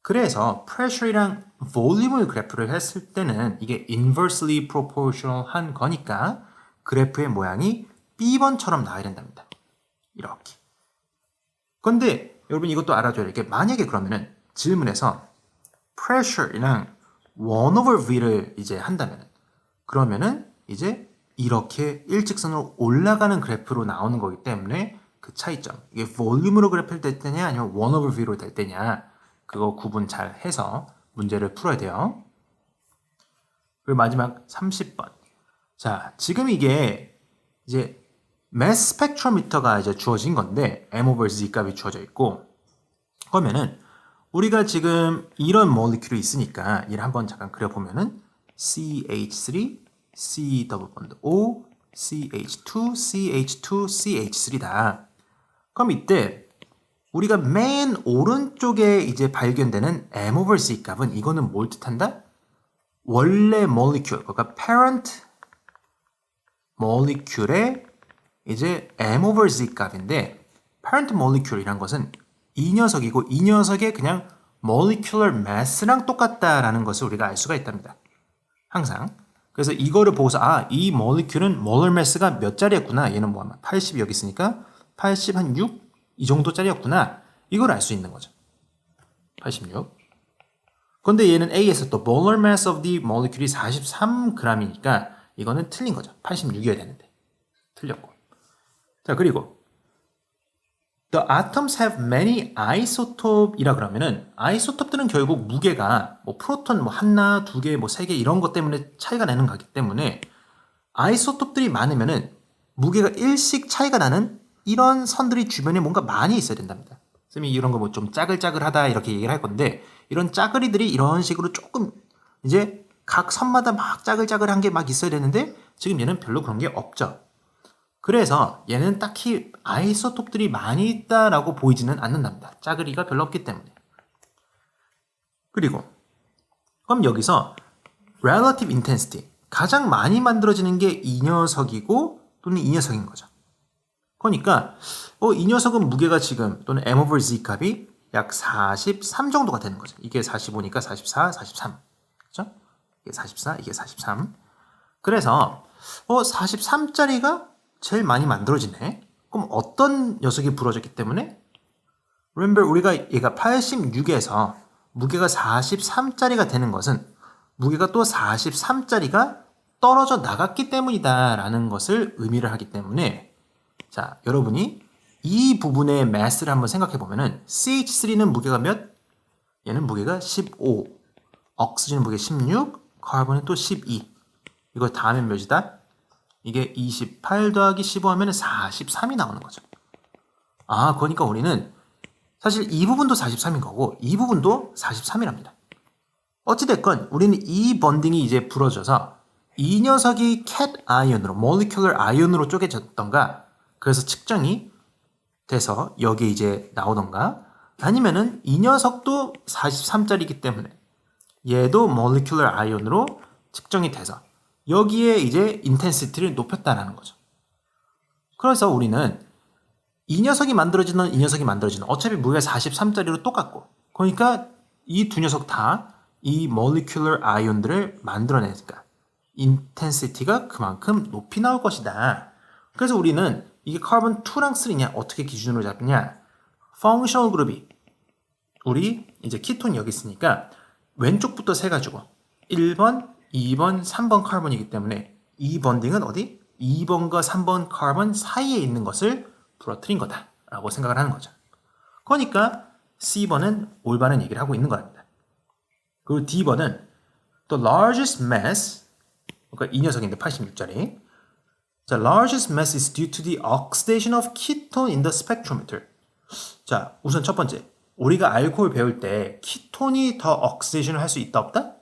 그래서 pressure이랑 volume을 그래프를 했을 때는 이게 inversely proportional한 거니까 그래프의 모양이 B번처럼 나와야 된답니다. 이렇게. 근데 여러분 이것도 알아줘야 돼. 만약에 그러면은 질문에서 pressure이랑 1 over v를 이제 한다면 그러면은 이제 이렇게 일직선으로 올라가는 그래프로 나오는 거기 때문에 그 차이점 이게 볼륨으로 그래프를 될 때냐 아니면 1 over v로 될 때냐 그거 구분 잘 해서 문제를 풀어야 돼요. 그리고 마지막 30번. 자, 지금 이게 이제 mass spectrometer가 이제 주어진 건데 M over Z 값이 주어져 있고 그러면은 우리가 지금 이런 모리큘이 있으니까 얘를 한번 잠깐 그려보면은 CH3, C 더블 본드 O, CH2, CH2, CH3다. 그럼 이때 우리가 맨 오른쪽에 이제 발견되는 M over C 값은 이거는 뭘 뜻한다? 원래 molecule, 그러니까 parent molecule의 이제 M over Z 값인데 parent molecule이란 것은 이 녀석이고 이 녀석의 그냥 molecular mass랑 똑같다라는 것을 우리가 알 수가 있답니다. 항상. 그래서 이거를 보고서 이 molecule은 molar mass가 몇 짜리였구나. 얘는 뭐 80이 여기 있으니까 80 한 6? 이 정도짜리였구나. 이걸 알 수 있는 거죠. 86. 근데 얘는 A에서 또 molar mass of the molecule이 43g이니까 이거는 틀린 거죠. 86이어야 되는데. 틀렸고. 자, 그리고 The atoms have many isotope이라 그러면은 아이소톱들은 결국 무게가 뭐 프로톤 뭐 하나, 두 개, 뭐 세 개 이런 것 때문에 차이가 나는 거기 때문에 아이소톱들이 많으면은 무게가 1씩 차이가 나는 이런 선들이 주변에 뭔가 많이 있어야 된답니다. 쌤이 이런 거 뭐 좀 짜글짜글하다 이렇게 얘기를 할 건데 이런 짜글이들이 이런 식으로 조금 이제 각 선마다 막 짜글짜글한 게 막 있어야 되는데 지금 얘는 별로 그런 게 없죠. 그래서 얘는 딱히 아이소톱들이 많이 있다라고 보이지는 않는답니다. 짜글이가 별로 없기 때문에. 그리고 그럼 여기서 relative intensity 가장 많이 만들어지는 게 이 녀석이고 또는 이 녀석인 거죠. 그러니까 이 녀석은 무게가 지금 또는 M over Z 값이 약 43 정도가 되는 거죠. 이게 45니까 44, 43. 그렇죠? 이게 44, 이게 43. 그래서 43짜리가 제일 많이 만들어지네. 그럼 어떤 녀석이 부러졌기 때문에? Remember 우리가 얘가 86에서 무게가 43짜리가 되는 것은 무게가 또 43짜리가 떨어져 나갔기 때문이다 라는 것을 의미를 하기 때문에 자, 여러분이 이 부분의 mass를 한번 생각해 보면은 CH3는 무게가 몇? 얘는 무게가 15. 옥시즌은 무게 16. 카본은 또 12. 이거 다 하면 몇이다? 이게 28 더하기 15 하면 43이 나오는 거죠. 그러니까 우리는 사실 이 부분도 43인 거고 이 부분도 43이랍니다. 어찌됐건 우리는 이 번딩이 이제 부러져서 이 녀석이 캣 아이언으로, molecular 아이언으로 쪼개졌던가 그래서 측정이 돼서 여기에 이제 나오던가 아니면은 이 녀석도 43짜리이기 때문에 얘도 molecular 아이언으로 측정이 돼서 여기에 이제 인텐시티를 높였다라는 거죠. 그래서 우리는 이 녀석이 만들어지는 이 녀석이 만들어지는 어차피 무게가 43짜리로 똑같고 그러니까 이 두 녀석 다 이 molecular 아이온들을 만들어내니까 인텐시티가 그만큼 높이 나올 것이다. 그래서 우리는 이게 카본 2랑 3냐 어떻게 기준으로 잡냐? functional 그룹이 우리 이제 키톤이 여기 있으니까 왼쪽부터 세 가지고 1번, 2번, 3번 카본이기 때문에 이 번딩은 어디? 2번과 3번 카본 사이에 있는 것을 부러뜨린 거다라고 생각을 하는 거죠. 그러니까 C번은 올바른 얘기를 하고 있는 겁니다. 그리고 D번은 the largest mass 그러니까 이 녀석인데 86짜리 자, largest mass is due to the oxidation of ketone in the spectrometer. 자, 우선 첫 번째 우리가 알코올 배울 때 키톤이 더 억시데이션을 할 수 있다 없다?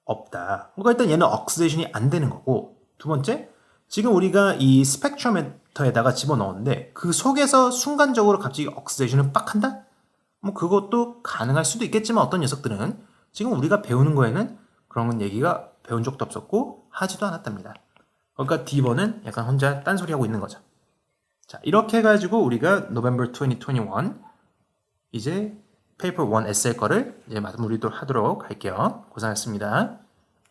없다. 그러니까 일단 얘는 억시데이션이 안 되는 거고 두 번째 지금 우리가 이 스펙트로미터에다가 집어넣었는데 그 속에서 순간적으로 갑자기 억시데이션을 빡 한다? 뭐 그것도 가능할 수도 있겠지만 어떤 녀석들은 지금 우리가 배우는 거에는 그런 얘기가 배운 적도 없었고 하지도 않았답니다. 그러니까 D번은 약간 혼자 딴소리하고 있는 거죠. 자, 이렇게 해가지고 우리가 November 2021 이제 페이퍼 1 에세이 거를 이제 마무리도 하도록 할게요. 고생하셨습니다.